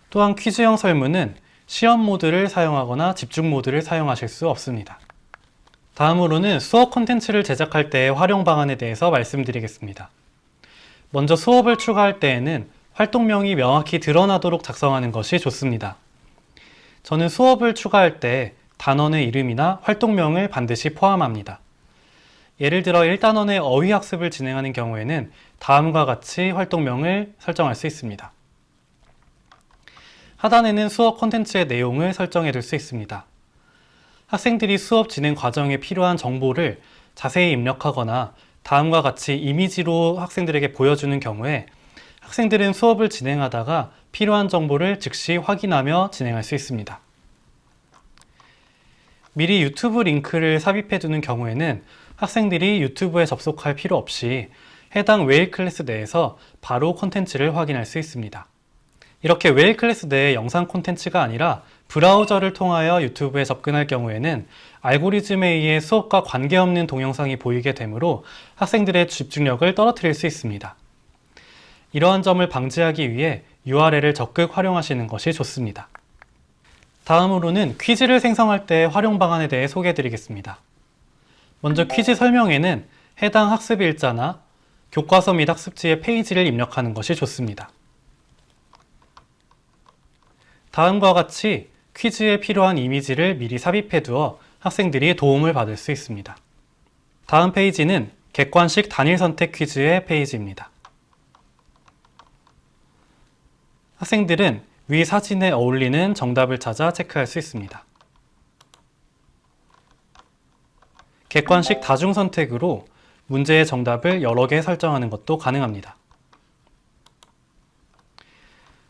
또한 퀴즈형 설문은 시험 모드를 사용하거나 집중 모드를 사용하실 수 없습니다. 다음으로는 수업 콘텐츠를 제작할 때의 활용 방안에 대해서 말씀드리겠습니다. 먼저 수업을 추가할 때에는 활동명이 명확히 드러나도록 작성하는 것이 좋습니다. 저는 수업을 추가할 때 단원의 이름이나 활동명을 반드시 포함합니다. 예를 들어 1단원의 어휘학습을 진행하는 경우에는 다음과 같이 활동명을 설정할 수 있습니다. 하단에는 수업 콘텐츠의 내용을 설정해 둘 수 있습니다. 학생들이 수업 진행 과정에 필요한 정보를 자세히 입력하거나 다음과 같이 이미지로 학생들에게 보여주는 경우에 학생들은 수업을 진행하다가 필요한 정보를 즉시 확인하며 진행할 수 있습니다. 미리 유튜브 링크를 삽입해 두는 경우에는 학생들이 유튜브에 접속할 필요 없이 해당 웨일 클래스 내에서 바로 콘텐츠를 확인할 수 있습니다. 이렇게 웨일 클래스 내의 영상 콘텐츠가 아니라 브라우저를 통하여 유튜브에 접근할 경우에는 알고리즘에 의해 수업과 관계없는 동영상이 보이게 되므로 학생들의 집중력을 떨어뜨릴 수 있습니다. 이러한 점을 방지하기 위해 URL을 적극 활용하시는 것이 좋습니다. 다음으로는 퀴즈를 생성할 때 활용 방안에 대해 소개해 드리겠습니다. 먼저 퀴즈 설명에는 해당 학습 일자나 교과서 및 학습지의 페이지를 입력하는 것이 좋습니다. 다음과 같이 퀴즈에 필요한 이미지를 미리 삽입해 두어 학생들이 도움을 받을 수 있습니다. 다음 페이지는 객관식 단일 선택 퀴즈의 페이지입니다. 학생들은 위 사진에 어울리는 정답을 찾아 체크할 수 있습니다. 객관식 다중 선택으로 문제의 정답을 여러 개 설정하는 것도 가능합니다.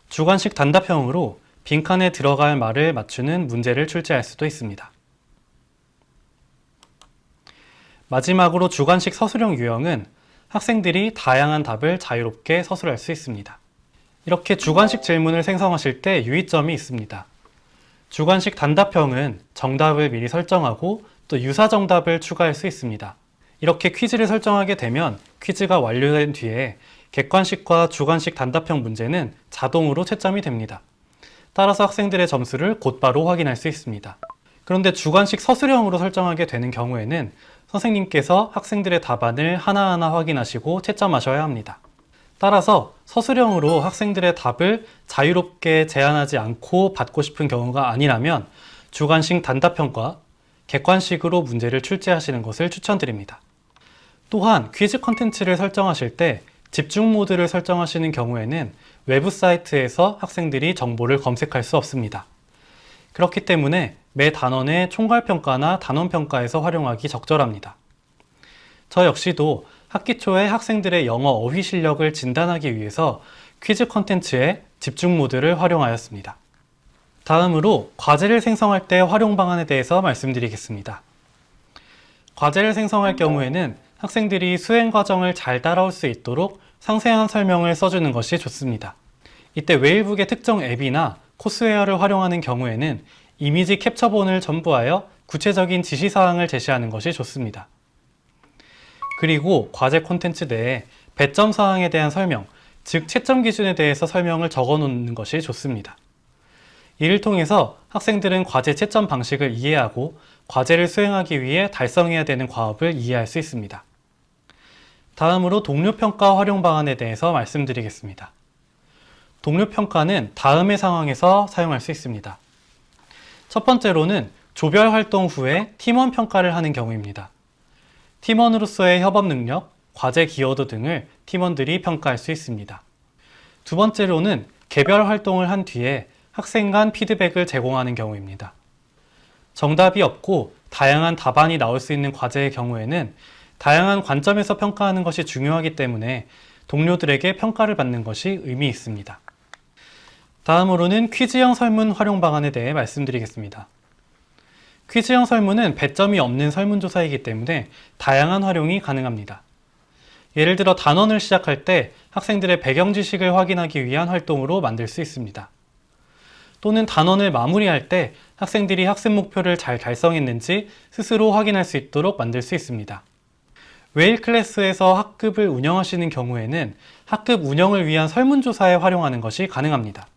주관식 단답형으로 빈칸에 들어갈 말을 맞추는 문제를 출제할 수도 있습니다. 마지막으로 주관식 서술형 유형은 학생들이 다양한 답을 자유롭게 서술할 수 있습니다. 이렇게 주관식 질문을 생성하실 때 유의점이 있습니다. 주관식 단답형은 정답을 미리 설정하고 또 유사 정답을 추가할 수 있습니다. 이렇게 퀴즈를 설정하게 되면 퀴즈가 완료된 뒤에 객관식과 주관식 단답형 문제는 자동으로 채점이 됩니다. 따라서 학생들의 점수를 곧바로 확인할 수 있습니다. 그런데 주관식 서술형으로 설정하게 되는 경우에는 선생님께서 학생들의 답안을 하나하나 확인하시고 채점하셔야 합니다. 따라서 서술형으로 학생들의 답을 자유롭게 제한하지 않고 받고 싶은 경우가 아니라면 주관식 단답형과 객관식으로 문제를 출제하시는 것을 추천드립니다. 또한 퀴즈 컨텐츠를 설정하실 때 집중 모드를 설정하시는 경우에는 외부 사이트에서 학생들이 정보를 검색할 수 없습니다. 그렇기 때문에 매 단원의 총괄평가나 단원평가에서 활용하기 적절합니다. 저 역시도 학기 초에 학생들의 영어 어휘 실력을 진단하기 위해서 퀴즈 컨텐츠에 집중 모드를 활용하였습니다. 다음으로 과제를 생성할 때 활용 방안에 대해서 말씀드리겠습니다. 과제를 생성할 경우에는 학생들이 수행 과정을 잘 따라올 수 있도록 상세한 설명을 써주는 것이 좋습니다. 이때 웨일북의 특정 앱이나 코스웨어를 활용하는 경우에는 이미지 캡처본을 첨부하여 구체적인 지시사항을 제시하는 것이 좋습니다. 그리고 과제 콘텐츠 내에 배점 사항에 대한 설명, 즉 채점 기준에 대해서 설명을 적어 놓는 것이 좋습니다. 이를 통해서 학생들은 과제 채점 방식을 이해하고 과제를 수행하기 위해 달성해야 되는 과업을 이해할 수 있습니다. 다음으로 동료평가 활용 방안에 대해서 말씀드리겠습니다. 동료평가는 다음의 상황에서 사용할 수 있습니다. 첫 번째로는 조별 활동 후에 팀원 평가를 하는 경우입니다. 팀원으로서의 협업 능력, 과제 기여도 등을 팀원들이 평가할 수 있습니다. 두 번째로는 개별 활동을 한 뒤에 학생 간 피드백을 제공하는 경우입니다. 정답이 없고 다양한 답안이 나올 수 있는 과제의 경우에는 다양한 관점에서 평가하는 것이 중요하기 때문에 동료들에게 평가를 받는 것이 의미 있습니다. 다음으로는 퀴즈형 설문 활용 방안에 대해 말씀드리겠습니다. 퀴즈형 설문은 배점이 없는 설문조사이기 때문에 다양한 활용이 가능합니다. 예를 들어 단원을 시작할 때 학생들의 배경 지식을 확인하기 위한 활동으로 만들 수 있습니다. 또는 단원을 마무리할 때 학생들이 학습 목표를 잘 달성했는지 스스로 확인할 수 있도록 만들 수 있습니다. 웨일 클래스에서 학급을 운영하시는 경우에는 학급 운영을 위한 설문조사에 활용하는 것이 가능합니다.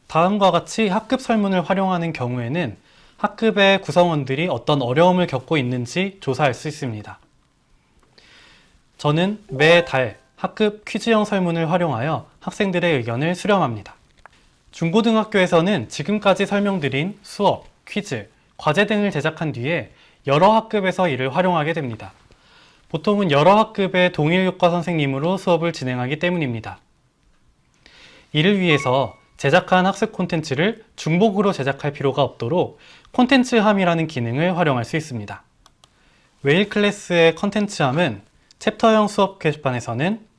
다음과 같이 학급 설문을 활용하는 경우에는 학급의 구성원들이 어떤 어려움을 겪고 있는지 조사할 수 있습니다. 저는 매달 학급 퀴즈형 설문을 활용하여 학생들의 의견을 수렴합니다. 중고등학교에서는 지금까지 설명드린 수업, 퀴즈, 과제 등을 제작한 뒤에 여러 학급에서 이를 활용하게 됩니다. 보통은 여러 학급의 동일 교과 선생님으로 수업을 진행하기 때문입니다. 이를 위해서 제작한 학습 콘텐츠를 중복으로 제작할 필요가 없도록 콘텐츠함이라는 기능을 활용할 수 있습니다. 웨일 클래스의 콘텐츠함은 챕터형 수업 게시판에서는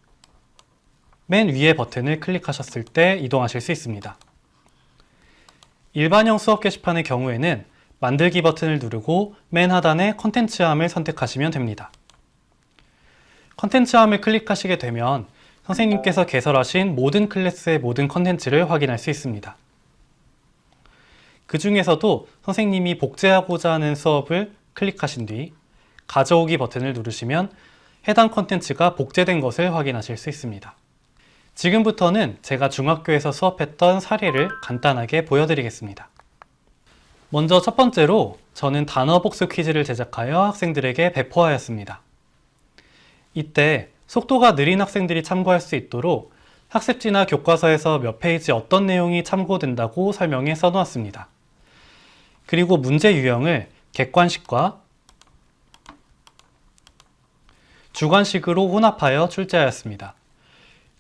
맨 위의 버튼을 클릭하셨을 때 이동하실 수 있습니다. 일반형 수업 게시판의 경우에는 만들기 버튼을 누르고 맨 하단의 콘텐츠함을 선택하시면 됩니다. 콘텐츠함을 클릭하시게 되면 선생님께서 개설하신 모든 클래스의 모든 콘텐츠를 확인할 수 있습니다. 그 중에서도 선생님이 복제하고자 하는 수업을 클릭하신 뒤 가져오기 버튼을 누르시면 해당 콘텐츠가 복제된 것을 확인하실 수 있습니다. 지금부터는 제가 중학교에서 수업했던 사례를 간단하게 보여드리겠습니다. 먼저 첫 번째로 저는 단어 복수 퀴즈를 제작하여 학생들에게 배포하였습니다. 이때 속도가 느린 학생들이 참고할 수 있도록 학습지나 교과서에서 몇 페이지 어떤 내용이 참고된다고 설명해 써놓았습니다. 그리고 문제 유형을 객관식과 주관식으로 혼합하여 출제하였습니다.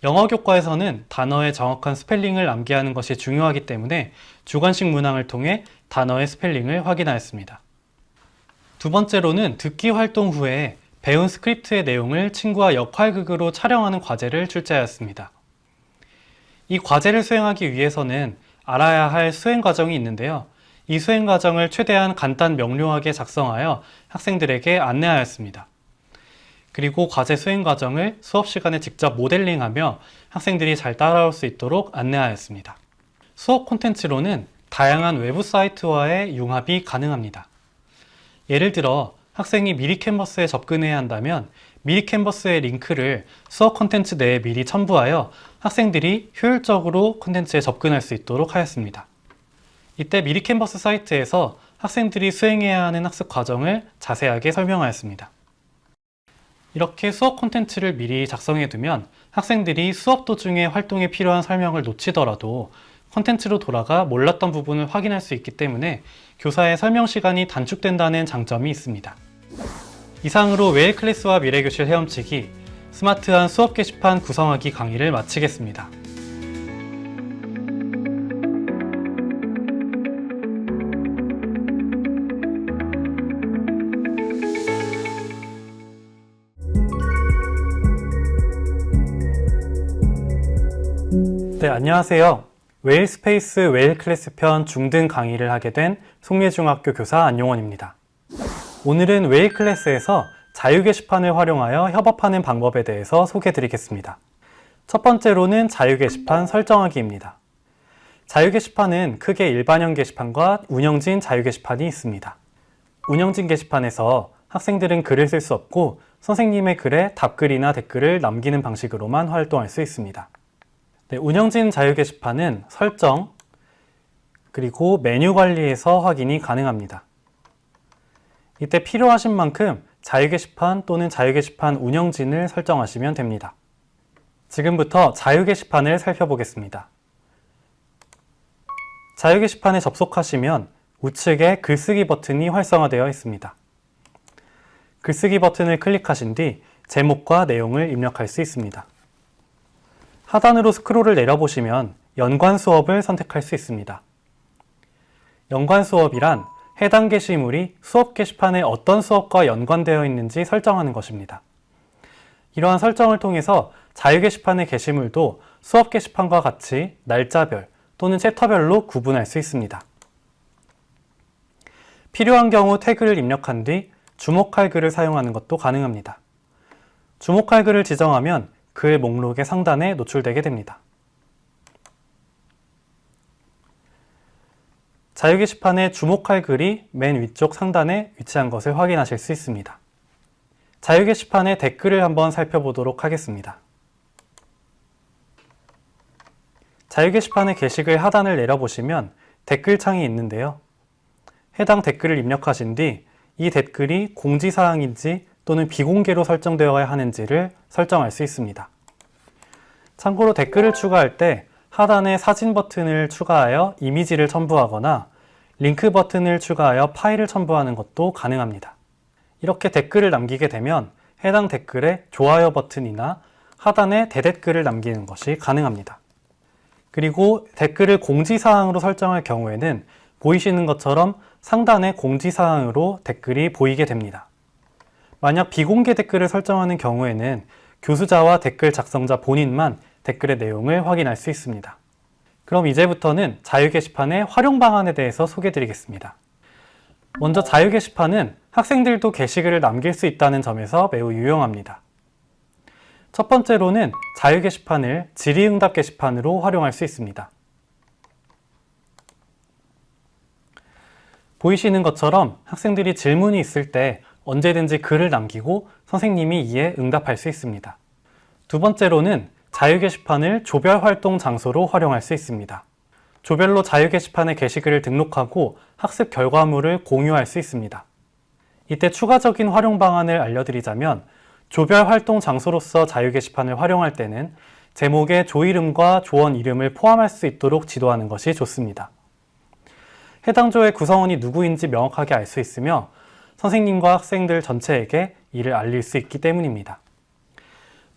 영어 교과에서는 단어의 정확한 스펠링을 암기하는 것이 중요하기 때문에 주관식 문항을 통해 단어의 스펠링을 확인하였습니다. 두 번째로는 듣기 활동 후에 배운 스크립트의 내용을 친구와 역할극으로 촬영하는 과제를 출제하였습니다. 이 과제를 수행하기 위해서는 알아야 할 수행 과정이 있는데요. 이 수행 과정을 최대한 간단 명료하게 작성하여 학생들에게 안내하였습니다. 그리고 과제 수행 과정을 수업 시간에 직접 모델링하며 학생들이 잘 따라올 수 있도록 안내하였습니다. 수업 콘텐츠로는 다양한 외부 사이트와의 융합이 가능합니다. 예를 들어 학생이 미리 캔버스에 접근해야 한다면 미리 캔버스의 링크를 수업 콘텐츠 내에 미리 첨부하여 학생들이 효율적으로 콘텐츠에 접근할 수 있도록 하였습니다. 이때 미리 캔버스 사이트에서 학생들이 수행해야 하는 학습 과정을 자세하게 설명하였습니다. 이렇게 수업 콘텐츠를 미리 작성해 두면 학생들이 수업 도중에 활동에 필요한 설명을 놓치더라도 콘텐츠로 돌아가 몰랐던 부분을 확인할 수 있기 때문에 교사의 설명 시간이 단축된다는 장점이 있습니다. 이상으로 웨일 클래스와 미래교실 헤엄치기, 스마트한 수업 게시판 구성하기 강의를 마치겠습니다. 네, 안녕하세요. 웨일 스페이스 웨일 클래스 편 중등 강의를 하게 된 송례중학교 교사 안용원입니다. 오늘은 웨일 클래스에서 자유 게시판을 활용하여 협업하는 방법에 대해서 소개해 드리겠습니다. 첫 번째로는 자유 게시판 설정하기입니다. 자유 게시판은 크게 일반형 게시판과 운영진 자유 게시판이 있습니다. 운영진 게시판에서 학생들은 글을 쓸 수 없고 선생님의 글에 답글이나 댓글을 남기는 방식으로만 활동할 수 있습니다. 네, 운영진 자유 게시판은 설정, 그리고 메뉴 관리에서 확인이 가능합니다. 이때 필요하신 만큼 자유 게시판 또는 자유 게시판 운영진을 설정하시면 됩니다. 지금부터 자유 게시판을 살펴보겠습니다. 자유 게시판에 접속하시면 우측에 글쓰기 버튼이 활성화되어 있습니다. 글쓰기 버튼을 클릭하신 뒤 제목과 내용을 입력할 수 있습니다. 하단으로 스크롤을 내려보시면 연관 수업을 선택할 수 있습니다. 연관 수업이란 해당 게시물이 수업 게시판에 어떤 수업과 연관되어 있는지 설정하는 것입니다. 이러한 설정을 통해서 자유 게시판의 게시물도 수업 게시판과 같이 날짜별 또는 챕터별로 구분할 수 있습니다. 필요한 경우 태그를 입력한 뒤 주목할 글을 사용하는 것도 가능합니다. 주목할 글을 지정하면 글 목록의 상단에 노출되게 됩니다. 자유 게시판에 주목할 글이 맨 위쪽 상단에 위치한 것을 확인하실 수 있습니다. 자유 게시판의 댓글을 한번 살펴보도록 하겠습니다. 자유 게시판의 게시글 하단을 내려보시면 댓글 창이 있는데요. 해당 댓글을 입력하신 뒤 이 댓글이 공지사항인지 또는 비공개로 설정되어야 하는지를 설정할 수 있습니다. 참고로 댓글을 추가할 때 하단에 사진 버튼을 추가하여 이미지를 첨부하거나 링크 버튼을 추가하여 파일을 첨부하는 것도 가능합니다. 이렇게 댓글을 남기게 되면 해당 댓글에 좋아요 버튼이나 하단에 대댓글을 남기는 것이 가능합니다. 그리고 댓글을 공지사항으로 설정할 경우에는 보이시는 것처럼 상단에 공지사항으로 댓글이 보이게 됩니다. 만약 비공개 댓글을 설정하는 경우에는 교수자와 댓글 작성자 본인만 댓글의 내용을 확인할 수 있습니다. 그럼 이제부터는 자유 게시판의 활용 방안에 대해서 소개해 드리겠습니다. 먼저 자유 게시판은 학생들도 게시글을 남길 수 있다는 점에서 매우 유용합니다. 첫 번째로는 자유 게시판을 질의응답 게시판으로 활용할 수 있습니다. 보이시는 것처럼 학생들이 질문이 있을 때 언제든지 글을 남기고 선생님이 이에 응답할 수 있습니다. 두 번째로는 자유 게시판을 조별 활동 장소로 활용할 수 있습니다. 조별로 자유 게시판에 게시글을 등록하고 학습 결과물을 공유할 수 있습니다. 이때 추가적인 활용 방안을 알려드리자면 조별 활동 장소로서 자유 게시판을 활용할 때는 제목에 조 이름과 조원 이름을 포함할 수 있도록 지도하는 것이 좋습니다. 해당 조의 구성원이 누구인지 명확하게 알 수 있으며 선생님과 학생들 전체에게 이를 알릴 수 있기 때문입니다.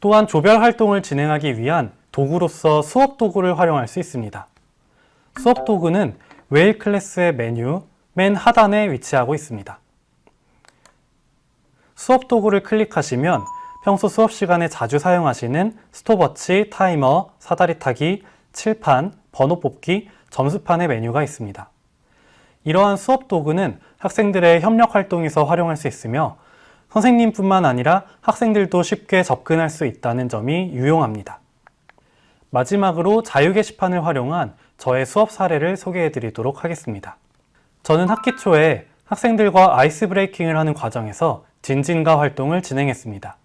또한 조별 활동을 진행하기 위한 도구로서 수업 도구를 활용할 수 있습니다. 수업 도구는 웨일 클래스의 메뉴 맨 하단에 위치하고 있습니다. 수업 도구를 클릭하시면 평소 수업 시간에 자주 사용하시는 스톱워치, 타이머, 사다리 타기, 칠판, 번호 뽑기, 점수판의 메뉴가 있습니다. 이러한 수업 도구는 학생들의 협력 활동에서 활용할 수 있으며 선생님뿐만 아니라 학생들도 쉽게 접근할 수 있다는 점이 유용합니다. 마지막으로 자유 게시판을 활용한 저의 수업 사례를 소개해 드리도록 하겠습니다. 저는 학기 초에 학생들과 아이스 브레이킹을 하는 과정에서 진진가 활동을 진행했습니다.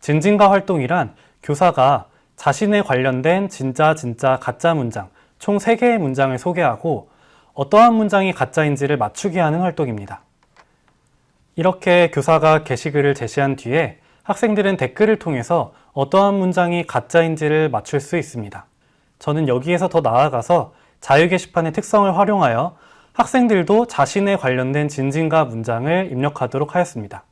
진진가 활동이란 교사가 자신에 관련된 진짜, 가짜 문장 총 3개의 문장을 소개하고 어떠한 문장이 가짜인지를 맞추게 하는 활동입니다. 이렇게 교사가 게시글을 제시한 뒤에 학생들은 댓글을 통해서 어떠한 문장이 가짜인지를 맞출 수 있습니다. 저는 여기에서 더 나아가서 자유 게시판의 특성을 활용하여 학생들도 자신에 관련된 진진가 문장을 입력하도록 하였습니다.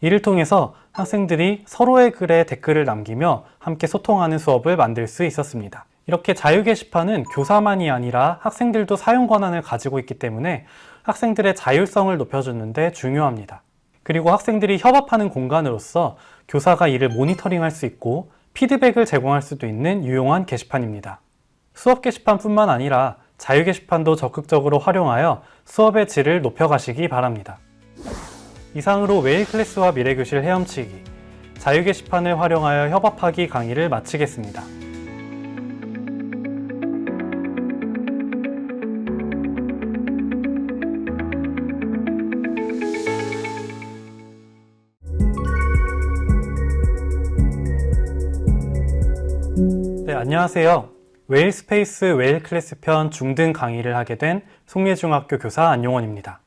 이를 통해서 학생들이 서로의 글에 댓글을 남기며 함께 소통하는 수업을 만들 수 있었습니다. 이렇게 자유 게시판은 교사만이 아니라 학생들도 사용 권한을 가지고 있기 때문에 학생들의 자율성을 높여주는 데 중요합니다. 그리고 학생들이 협업하는 공간으로서 교사가 이를 모니터링할 수 있고 피드백을 제공할 수도 있는 유용한 게시판입니다. 수업 게시판뿐만 아니라 자유 게시판도 적극적으로 활용하여 수업의 질을 높여가시기 바랍니다. 이상으로 웨일 클래스와 미래교실 헤엄치기, 자유 게시판을 활용하여 협업하기 강의를 마치겠습니다. 네, 안녕하세요. 웨일 스페이스 웨일 클래스 편 중등 강의를 하게 된 송례중학교 교사 안용원입니다.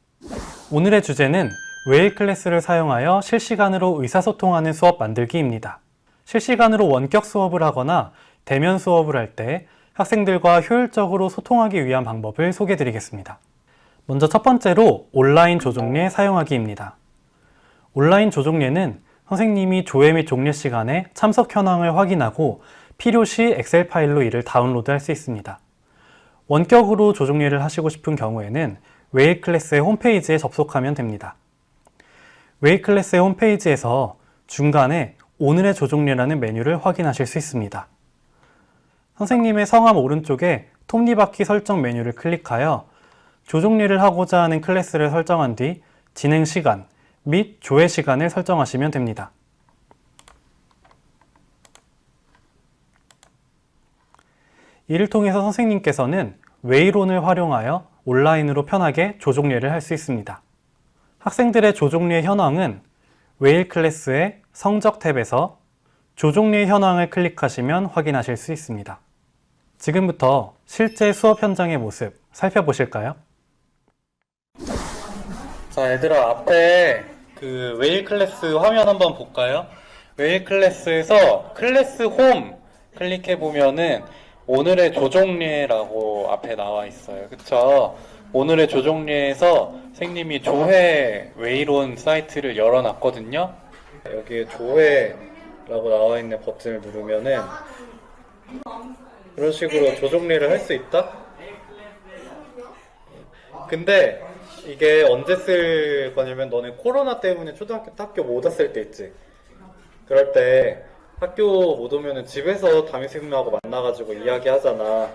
오늘의 주제는 웨일 클래스를 사용하여 실시간으로 의사소통하는 수업 만들기입니다. 실시간으로 원격 수업을 하거나 대면 수업을 할 때 학생들과 효율적으로 소통하기 위한 방법을 소개해 드리겠습니다. 먼저 첫 번째로 온라인 조종례 사용하기입니다. 온라인 조종례는 선생님이 조회 및 종례 시간에 참석 현황을 확인하고 필요시 엑셀 파일로 이를 다운로드할 수 있습니다. 원격으로 조종례를 하시고 싶은 경우에는 웨일 클래스의 홈페이지에 접속하면 됩니다. 웨일 클래스의 홈페이지에서 중간에 오늘의 조종례라는 메뉴를 확인하실 수 있습니다. 선생님의 성함 오른쪽에 톱니바퀴 설정 메뉴를 클릭하여 조종례를 하고자 하는 클래스를 설정한 뒤 진행 시간 및 조회 시간을 설정하시면 됩니다. 이를 통해서 선생님께서는 웨일온을 활용하여 온라인으로 편하게 조종례를 할 수 있습니다. 학생들의 조종례 현황은 웨일 클래스의 성적 탭에서 조종례 현황을 클릭하시면 확인하실 수 있습니다. 지금부터 실제 수업 현장의 모습 살펴보실까요? 자, 얘들아, 앞에 그 웨일 클래스 화면 한번 볼까요? 웨일 클래스에서 클래스 홈 클릭해보면은 오늘의 조종례라고 앞에 나와 있어요. 그쵸? 오늘의 조종례에서 선생님이 조회 웨일온 사이트를 열어놨거든요. 여기에 조회라고 나와 있는 버튼을 누르면은 이런 식으로 조종례를 할 수 있다? 근데 이게 언제 쓸 거냐면 너네 코로나 때문에 초등학교 때 학교 못 왔을 때 있지? 그럴 때 학교 못 오면은 집에서 담임선생님하고 만나가지고 이야기하잖아.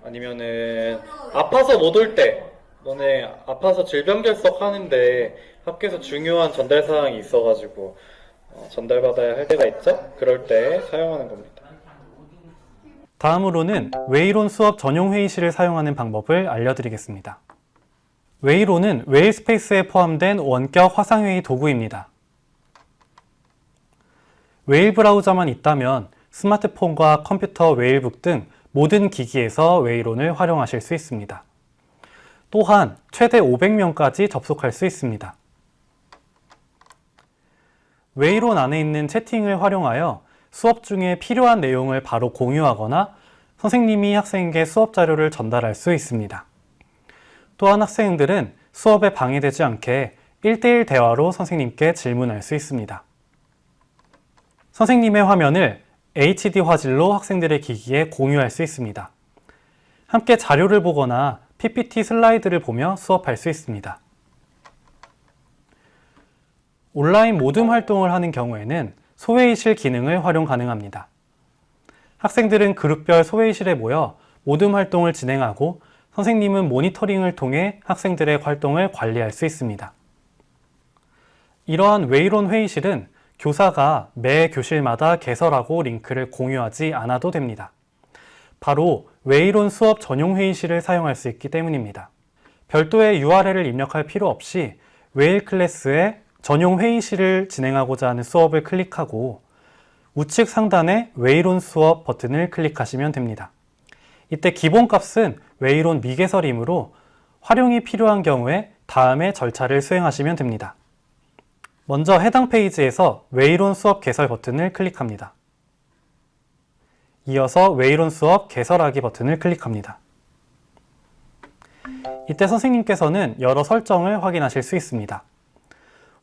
아니면은 아파서 못 올 때, 너네 아파서 질병 결석 하는데 학교에서 중요한 전달 사항이 있어가지고 전달받아야 할 때가 있죠? 그럴 때 사용하는 겁니다. 다음으로는 웨일온 수업 전용 회의실을 사용하는 방법을 알려드리겠습니다. 웨일온은 웨일 스페이스에 포함된 원격 화상회의 도구입니다. 웨일 브라우저만 있다면 스마트폰과 컴퓨터 웨일북 등 모든 기기에서 웨이론을 활용하실 수 있습니다. 또한 최대 500명까지 접속할 수 있습니다. 웨이론 안에 있는 채팅을 활용하여 수업 중에 필요한 내용을 바로 공유하거나 선생님이 학생에게 수업 자료를 전달할 수 있습니다. 또한 학생들은 수업에 방해되지 않게 1대1 대화로 선생님께 질문할 수 있습니다. 선생님의 화면을 HD 화질로 학생들의 기기에 공유할 수 있습니다. 함께 자료를 보거나 PPT 슬라이드를 보며 수업할 수 있습니다. 온라인 모둠 활동을 하는 경우에는 소회의실 기능을 활용 가능합니다. 학생들은 그룹별 소회의실에 모여 모둠 활동을 진행하고 선생님은 모니터링을 통해 학생들의 활동을 관리할 수 있습니다. 이러한 웨이론 회의실은 교사가 매 교실마다 개설하고 링크를 공유하지 않아도 됩니다. 바로 웨이론 수업 전용 회의실을 사용할 수 있기 때문입니다. 별도의 URL을 입력할 필요 없이 웨일 클래스에 전용 회의실을 진행하고자 하는 수업을 클릭하고 우측 상단에 웨이론 수업 버튼을 클릭하시면 됩니다. 이때 기본값은 웨이론 미개설이므로 활용이 필요한 경우에 다음의 절차를 수행하시면 됩니다. 먼저 해당 페이지에서 웨이론 수업 개설 버튼을 클릭합니다. 이어서 웨이론 수업 개설하기 버튼을 클릭합니다. 이때 선생님께서는 여러 설정을 확인하실 수 있습니다.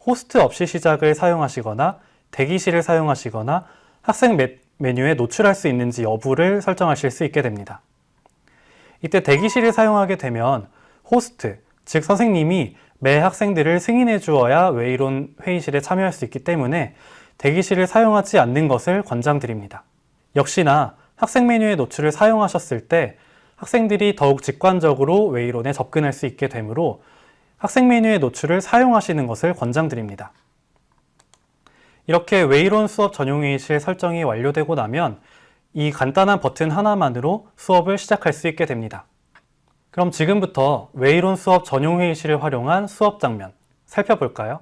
호스트 없이 시작을 사용하시거나 대기실을 사용하시거나 학생 메뉴에 노출할 수 있는지 여부를 설정하실 수 있게 됩니다. 이때 대기실을 사용하게 되면 호스트, 즉 선생님이 매 학생들을 승인해 주어야 웨이론 회의실에 참여할 수 있기 때문에 대기실을 사용하지 않는 것을 권장드립니다. 역시나 학생 메뉴의 노출을 사용하셨을 때 학생들이 더욱 직관적으로 웨이론에 접근할 수 있게 되므로 학생 메뉴의 노출을 사용하시는 것을 권장드립니다. 이렇게 웨이론 수업 전용 회의실 설정이 완료되고 나면 이 간단한 버튼 하나만으로 수업을 시작할 수 있게 됩니다. 그럼 지금부터 웨이론 수업 전용 회의실을 활용한 수업 장면 살펴볼까요?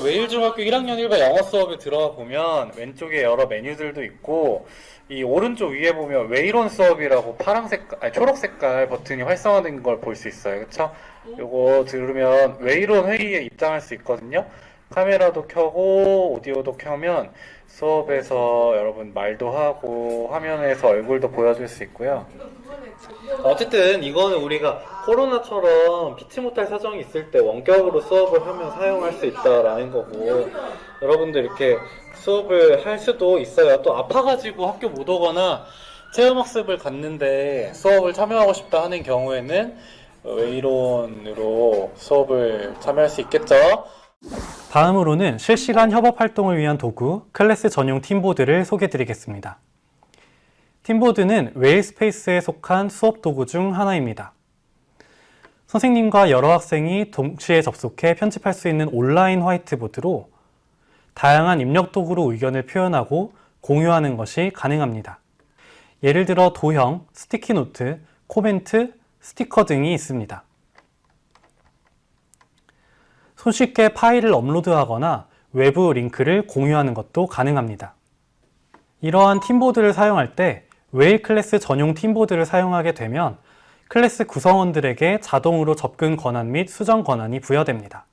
웨일중학교 1학년 1반 영어 수업에 들어가 보면 왼쪽에 여러 메뉴들도 있고 이 오른쪽 위에 보면 웨이론 수업이라고 초록 색깔 버튼이 활성화된 걸 볼 수 있어요. 그쵸? 요거 들으면 웨이론 회의에 입장할 수 있거든요. 카메라도 켜고 오디오도 켜면 수업에서 여러분 말도 하고 화면에서 얼굴도 보여줄 수 있고요. 어쨌든 이거는 우리가 코로나처럼 피치 못할 사정이 있을 때 원격으로 수업을 하면 사용할 수 있다라는 거고, 여러분들 이렇게 수업을 할 수도 있어요. 또 아파가지고 학교 못 오거나 체험학습을 갔는데 수업을 참여하고 싶다 하는 경우에는 웨이론으로 수업을 참여할 수 있겠죠. 다음으로는 실시간 협업 활동을 위한 도구 클래스 전용 팀보드를 소개해 드리겠습니다. 팀보드는 웨일스페이스에 속한 수업 도구 중 하나입니다. 선생님과 여러 학생이 동시에 접속해 편집할 수 있는 온라인 화이트보드로 다양한 입력 도구로 의견을 표현하고 공유하는 것이 가능합니다. 예를 들어 도형, 스티키노트, 코멘트, 스티커 등이 있습니다. 손쉽게 파일을 업로드하거나 외부 링크를 공유하는 것도 가능합니다. 이러한 팀보드를 사용할 때 웨일 클래스 전용 팀보드를 사용하게 되면 클래스 구성원들에게 자동으로 접근 권한 및 수정 권한이 부여됩니다.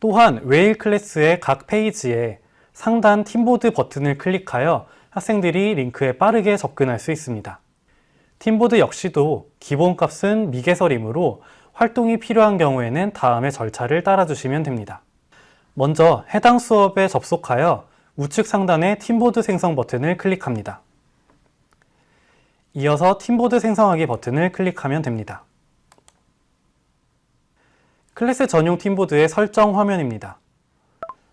또한 웨일 클래스의 각 페이지에 상단 팀보드 버튼을 클릭하여 학생들이 링크에 빠르게 접근할 수 있습니다. 팀보드 역시도 기본값은 미개설이므로 활동이 필요한 경우에는 다음의 절차를 따라주시면 됩니다. 먼저 해당 수업에 접속하여 우측 상단의 팀보드 생성 버튼을 클릭합니다. 이어서 팀보드 생성하기 버튼을 클릭하면 됩니다. 클래스 전용 팀보드의 설정 화면입니다.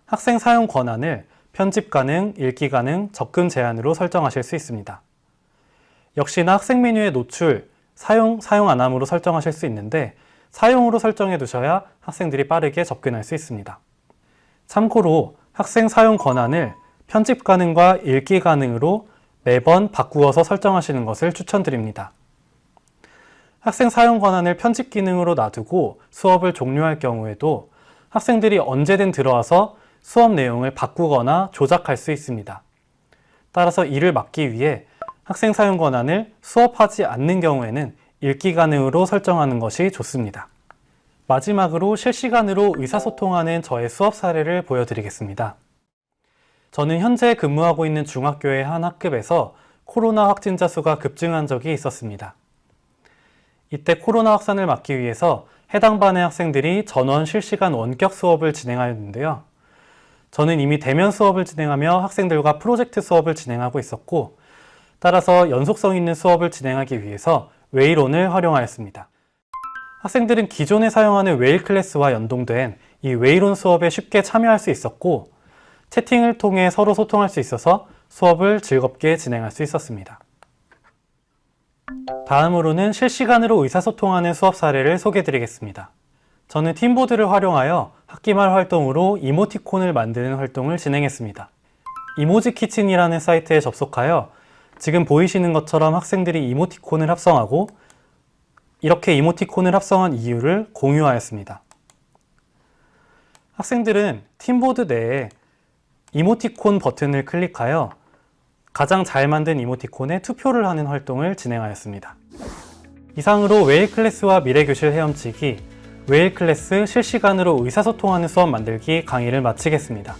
학생 사용 권한을 편집 가능, 읽기 가능, 접근 제한으로 설정하실 수 있습니다. 역시나 학생 메뉴의 노출, 사용 안함으로 설정하실 수 있는데 사용으로 설정해 두셔야 학생들이 빠르게 접근할 수 있습니다. 참고로 학생 사용 권한을 편집 가능과 읽기 가능으로 매번 바꾸어서 설정하시는 것을 추천드립니다. 학생 사용 권한을 편집 기능으로 놔두고 수업을 종료할 경우에도 학생들이 언제든 들어와서 수업 내용을 바꾸거나 조작할 수 있습니다. 따라서 이를 막기 위해 학생 사용 권한을 수업하지 않는 경우에는 읽기 가능으로 설정하는 것이 좋습니다. 마지막으로 실시간으로 의사소통하는 저의 수업 사례를 보여드리겠습니다. 저는 현재 근무하고 있는 중학교의 한 학급에서 코로나 확진자 수가 급증한 적이 있었습니다. 이때 코로나 확산을 막기 위해서 해당 반의 학생들이 전원 실시간 원격 수업을 진행하였는데요. 저는 이미 대면 수업을 진행하며 학생들과 프로젝트 수업을 진행하고 있었고, 따라서 연속성 있는 수업을 진행하기 위해서 웨이론을 활용하였습니다. 학생들은 기존에 사용하는 웨일 클래스와 연동된 이 웨이론 수업에 쉽게 참여할 수 있었고, 채팅을 통해 서로 소통할 수 있어서 수업을 즐겁게 진행할 수 있었습니다. 다음으로는 실시간으로 의사소통하는 수업 사례를 소개해드리겠습니다. 저는 팀보드를 활용하여 학기말 활동으로 이모티콘을 만드는 활동을 진행했습니다. 이모지 키친이라는 사이트에 접속하여 지금 보이시는 것처럼 학생들이 이모티콘을 합성하고, 이렇게 이모티콘을 합성한 이유를 공유하였습니다. 학생들은 팀보드 내에 이모티콘 버튼을 클릭하여 가장 잘 만든 이모티콘에 투표를 하는 활동을 진행하였습니다. 이상으로 웨일 클래스와 미래교실 헤엄치기, 웨일 클래스 실시간으로 의사소통하는 수업 만들기 강의를 마치겠습니다.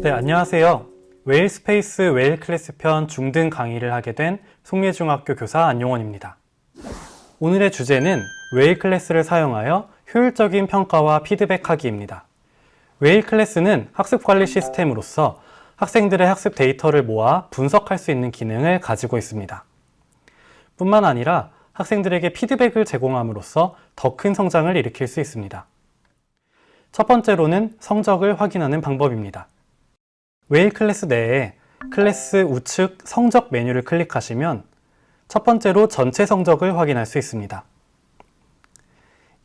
네, 안녕하세요. 웨일 스페이스 웨일 클래스 편 중등 강의를 하게 된 송례중학교 교사 안용원입니다. 오늘의 주제는 웨일 클래스를 사용하여 효율적인 평가와 피드백하기입니다. 웨일 클래스는 학습관리 시스템으로서 학생들의 학습 데이터를 모아 분석할 수 있는 기능을 가지고 있습니다. 뿐만 아니라 학생들에게 피드백을 제공함으로써 더 큰 성장을 일으킬 수 있습니다. 첫 번째로는 성적을 확인하는 방법입니다. 웨일 클래스 내에 클래스 우측 성적 메뉴를 클릭하시면 첫 번째로 전체 성적을 확인할 수 있습니다.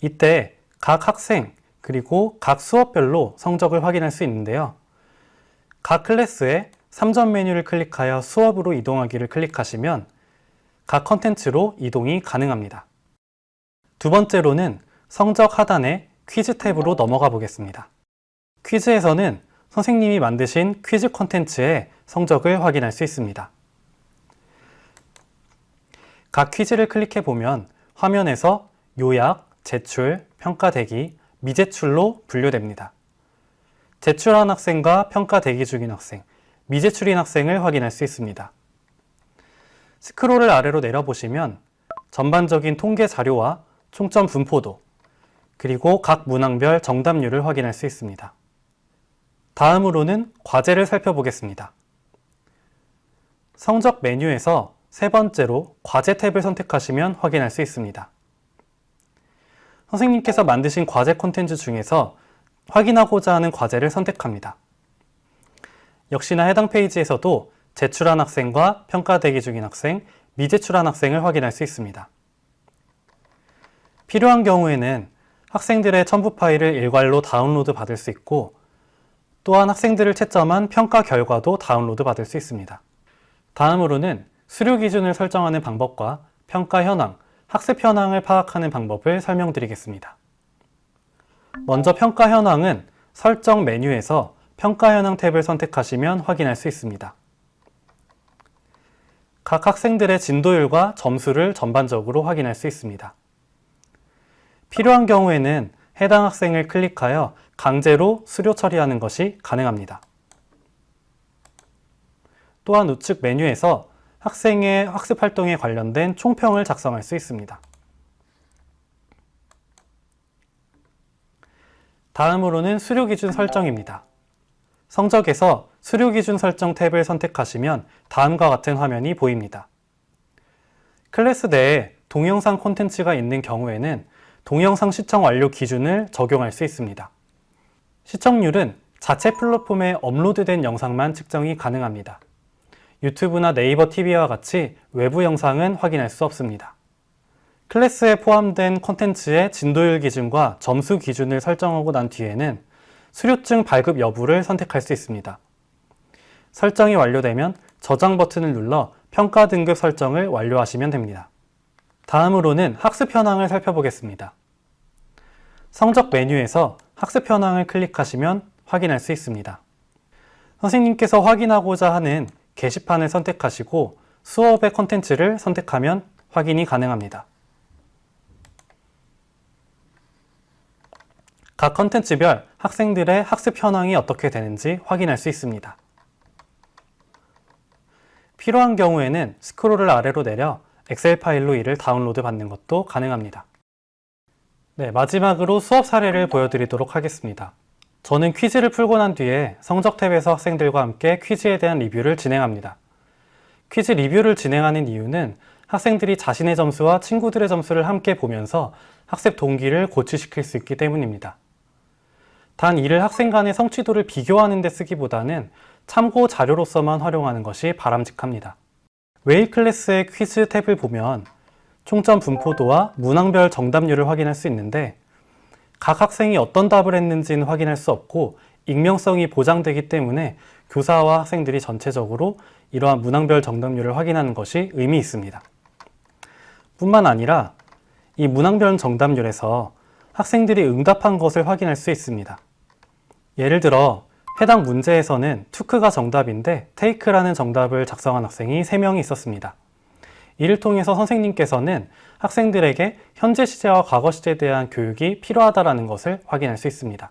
이때 각 학생 그리고 각 수업별로 성적을 확인할 수 있는데요. 각 클래스에 3점 메뉴를 클릭하여 수업으로 이동하기를 클릭하시면 각 컨텐츠로 이동이 가능합니다. 두 번째로는 성적 하단의 퀴즈 탭으로 넘어가 보겠습니다. 퀴즈에서는 선생님이 만드신 퀴즈 콘텐츠의 성적을 확인할 수 있습니다. 각 퀴즈를 클릭해 보면 화면에서 요약, 제출, 평가 대기, 미제출로 분류됩니다. 제출한 학생과 평가 대기 중인 학생, 미제출인 학생을 확인할 수 있습니다. 스크롤을 아래로 내려보시면 전반적인 통계 자료와 총점 분포도, 그리고 각 문항별 정답률을 확인할 수 있습니다. 다음으로는 과제를 살펴보겠습니다. 성적 메뉴에서 세 번째로 과제 탭을 선택하시면 확인할 수 있습니다. 선생님께서 만드신 과제 콘텐츠 중에서 확인하고자 하는 과제를 선택합니다. 역시나 해당 페이지에서도 제출한 학생과 평가 대기 중인 학생, 미제출한 학생을 확인할 수 있습니다. 필요한 경우에는 학생들의 첨부 파일을 일괄로 다운로드 받을 수 있고, 또한 학생들을 채점한 평가 결과도 다운로드 받을 수 있습니다. 다음으로는 수료 기준을 설정하는 방법과 평가 현황, 학습 현황을 파악하는 방법을 설명드리겠습니다. 먼저 평가 현황은 설정 메뉴에서 평가 현황 탭을 선택하시면 확인할 수 있습니다. 각 학생들의 진도율과 점수를 전반적으로 확인할 수 있습니다. 필요한 경우에는 해당 학생을 클릭하여 강제로 수료 처리하는 것이 가능합니다. 또한 우측 메뉴에서 학생의 학습 활동에 관련된 총평을 작성할 수 있습니다. 다음으로는 수료 기준 설정입니다. 성적에서 수료 기준 설정 탭을 선택하시면 다음과 같은 화면이 보입니다. 클래스 내에 동영상 콘텐츠가 있는 경우에는 동영상 시청 완료 기준을 적용할 수 있습니다. 시청률은 자체 플랫폼에 업로드된 영상만 측정이 가능합니다. 유튜브나 네이버 TV와 같이 외부 영상은 확인할 수 없습니다. 클래스에 포함된 콘텐츠의 진도율 기준과 점수 기준을 설정하고 난 뒤에는 수료증 발급 여부를 선택할 수 있습니다. 설정이 완료되면 저장 버튼을 눌러 평가 등급 설정을 완료하시면 됩니다. 다음으로는 학습 현황을 살펴보겠습니다. 성적 메뉴에서 학습 현황을 클릭하시면 확인할 수 있습니다. 선생님께서 확인하고자 하는 게시판을 선택하시고 수업의 콘텐츠를 선택하면 확인이 가능합니다. 각 콘텐츠별 학생들의 학습 현황이 어떻게 되는지 확인할 수 있습니다. 필요한 경우에는 스크롤을 아래로 내려 엑셀 파일로 이를 다운로드 받는 것도 가능합니다. 네, 마지막으로 수업 사례를 보여드리도록 하겠습니다. 저는 퀴즈를 풀고 난 뒤에 성적 탭에서 학생들과 함께 퀴즈에 대한 리뷰를 진행합니다. 퀴즈 리뷰를 진행하는 이유는 학생들이 자신의 점수와 친구들의 점수를 함께 보면서 학습 동기를 고취시킬 수 있기 때문입니다. 단 이를 학생 간의 성취도를 비교하는 데 쓰기보다는 참고 자료로서만 활용하는 것이 바람직합니다. 웨일 클래스의 퀴즈 탭을 보면 총점 분포도와 문항별 정답률을 확인할 수 있는데 각 학생이 어떤 답을 했는지는 확인할 수 없고 익명성이 보장되기 때문에 교사와 학생들이 전체적으로 이러한 문항별 정답률을 확인하는 것이 의미 있습니다. 뿐만 아니라 이 문항별 정답률에서 학생들이 응답한 것을 확인할 수 있습니다. 예를 들어 해당 문제에서는 투크가 정답인데 테이크라는 정답을 작성한 학생이 3명이 있었습니다. 이를 통해서 선생님께서는 학생들에게 현재 시제와 과거 시제에 대한 교육이 필요하다는 것을 확인할 수 있습니다.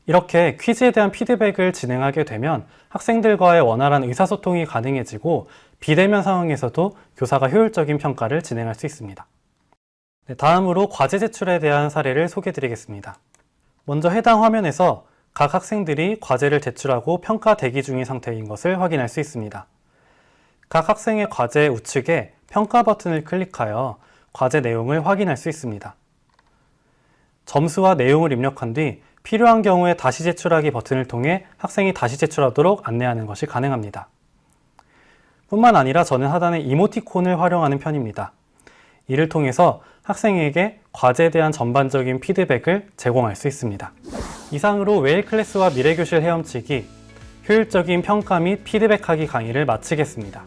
이렇게 퀴즈에 대한 피드백을 진행하게 되면 학생들과의 원활한 의사소통이 가능해지고 비대면 상황에서도 교사가 효율적인 평가를 진행할 수 있습니다. 네, 다음으로 과제 제출에 대한 사례를 소개해 드리겠습니다. 먼저 해당 화면에서 각 학생들이 과제를 제출하고 평가 대기 중인 상태인 것을 확인할 수 있습니다. 각 학생의 과제 우측에 평가 버튼을 클릭하여 과제 내용을 확인할 수 있습니다. 점수와 내용을 입력한 뒤 필요한 경우에 다시 제출하기 버튼을 통해 학생이 다시 제출하도록 안내하는 것이 가능합니다. 뿐만 아니라 저는 하단에 이모티콘을 활용하는 편입니다. 이를 통해서 학생에게 과제에 대한 전반적인 피드백을 제공할 수 있습니다. 이상으로 웨일 클래스와 미래교실 헤엄치기, 효율적인 평가 및 피드백하기 강의를 마치겠습니다.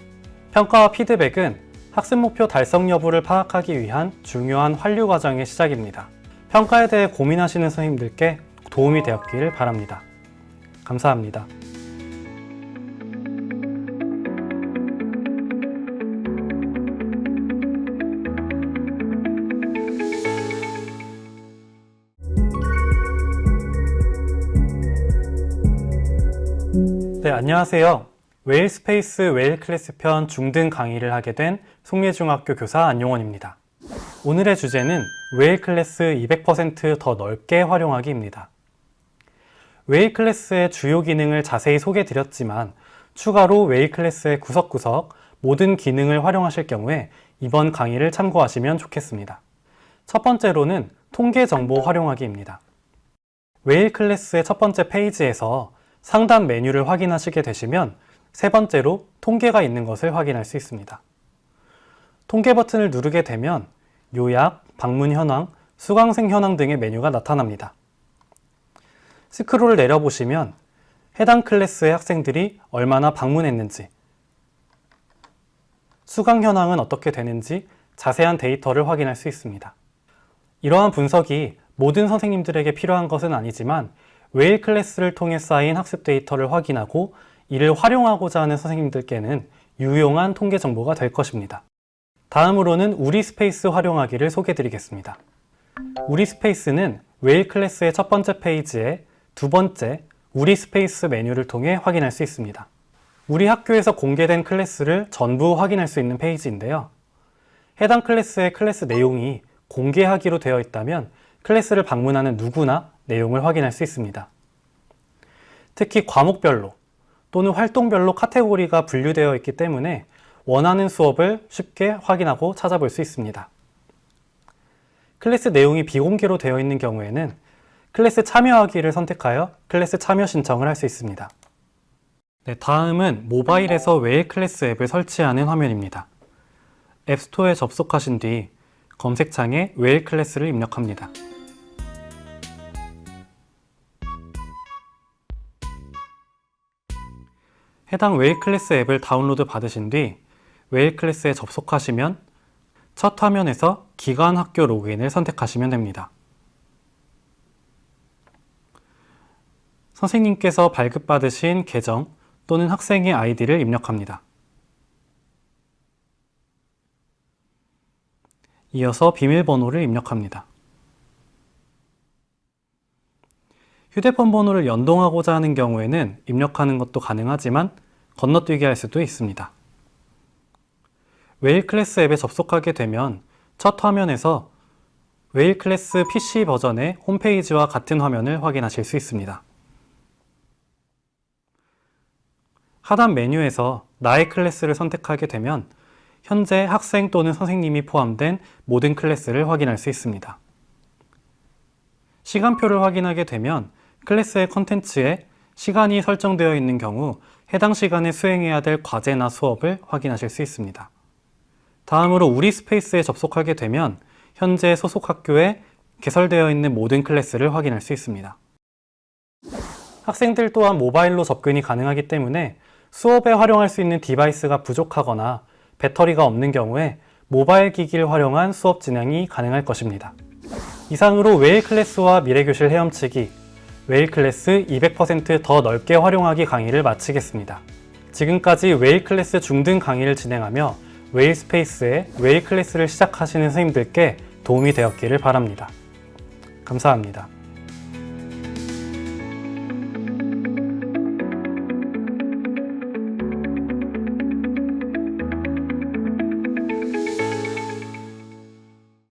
평가와 피드백은 학습 목표 달성 여부를 파악하기 위한 중요한 환류 과정의 시작입니다. 평가에 대해 고민하시는 선생님들께 도움이 되었기를 바랍니다. 감사합니다. 네, 안녕하세요. 웨일 스페이스 웨일 클래스 편 중등 강의를 하게 된 송례중학교 교사 안용원입니다. 오늘의 주제는 웨일 클래스 200% 더 넓게 활용하기입니다. 웨일 클래스의 주요 기능을 자세히 소개해 드렸지만 추가로 웨일 클래스의 구석구석 모든 기능을 활용하실 경우에 이번 강의를 참고하시면 좋겠습니다. 첫 번째로는 통계 정보 활용하기입니다. 웨일 클래스의 첫 번째 페이지에서 상단 메뉴를 확인하시게 되시면 세 번째로 통계가 있는 것을 확인할 수 있습니다. 통계 버튼을 누르게 되면 요약, 방문 현황, 수강생 현황 등의 메뉴가 나타납니다. 스크롤을 내려보시면 해당 클래스의 학생들이 얼마나 방문했는지, 수강 현황은 어떻게 되는지 자세한 데이터를 확인할 수 있습니다. 이러한 분석이 모든 선생님들에게 필요한 것은 아니지만 웨일 클래스를 통해 쌓인 학습 데이터를 확인하고 이를 활용하고자 하는 선생님들께는 유용한 통계 정보가 될 것입니다. 다음으로는 우리 스페이스 활용하기를 소개해 드리겠습니다. 우리 스페이스는 웨일 클래스의 첫 번째 페이지에 두 번째 우리 스페이스 메뉴를 통해 확인할 수 있습니다. 우리 학교에서 공개된 클래스를 전부 확인할 수 있는 페이지인데요. 해당 클래스의 클래스 내용이 공개하기로 되어 있다면 클래스를 방문하는 누구나 내용을 확인할 수 있습니다. 특히 과목별로 또는 활동별로 카테고리가 분류되어 있기 때문에 원하는 수업을 쉽게 확인하고 찾아볼 수 있습니다. 클래스 내용이 비공개로 되어 있는 경우에는 클래스 참여하기를 선택하여 클래스 참여 신청을 할 수 있습니다. 네, 다음은 모바일에서 웨일 클래스 앱을 설치하는 화면입니다. 앱스토어에 접속하신 뒤 검색창에 웨일 클래스를 입력합니다. 해당 웨일 클래스 앱을 다운로드 받으신 뒤 웨일 클래스에 접속하시면 첫 화면에서 기관 학교 로그인을 선택하시면 됩니다. 선생님께서 발급받으신 계정 또는 학생의 아이디를 입력합니다. 이어서 비밀번호를 입력합니다. 휴대폰 번호를 연동하고자 하는 경우에는 입력하는 것도 가능하지만 건너뛰기 할 수도 있습니다. 웨일 클래스 앱에 접속하게 되면 첫 화면에서 웨일 클래스 PC 버전의 홈페이지와 같은 화면을 확인하실 수 있습니다. 하단 메뉴에서 나의 클래스를 선택하게 되면 현재 학생 또는 선생님이 포함된 모든 클래스를 확인할 수 있습니다. 시간표를 확인하게 되면 클래스의 컨텐츠에 시간이 설정되어 있는 경우 해당 시간에 수행해야 될 과제나 수업을 확인하실 수 있습니다. 다음으로 우리 스페이스에 접속하게 되면 현재 소속 학교에 개설되어 있는 모든 클래스를 확인할 수 있습니다. 학생들 또한 모바일로 접근이 가능하기 때문에 수업에 활용할 수 있는 디바이스가 부족하거나 배터리가 없는 경우에 모바일 기기를 활용한 수업 진행이 가능할 것입니다. 이상으로 웨일 클래스와 미래교실 헤엄치기, 웨일 클래스 200% 더 넓게 활용하기 강의를 마치겠습니다. 지금까지 웨일 클래스 중등 강의를 진행하며 웨일 스페이스에 웨일 클래스를 시작하시는 선생님들께 도움이 되었기를 바랍니다. 감사합니다.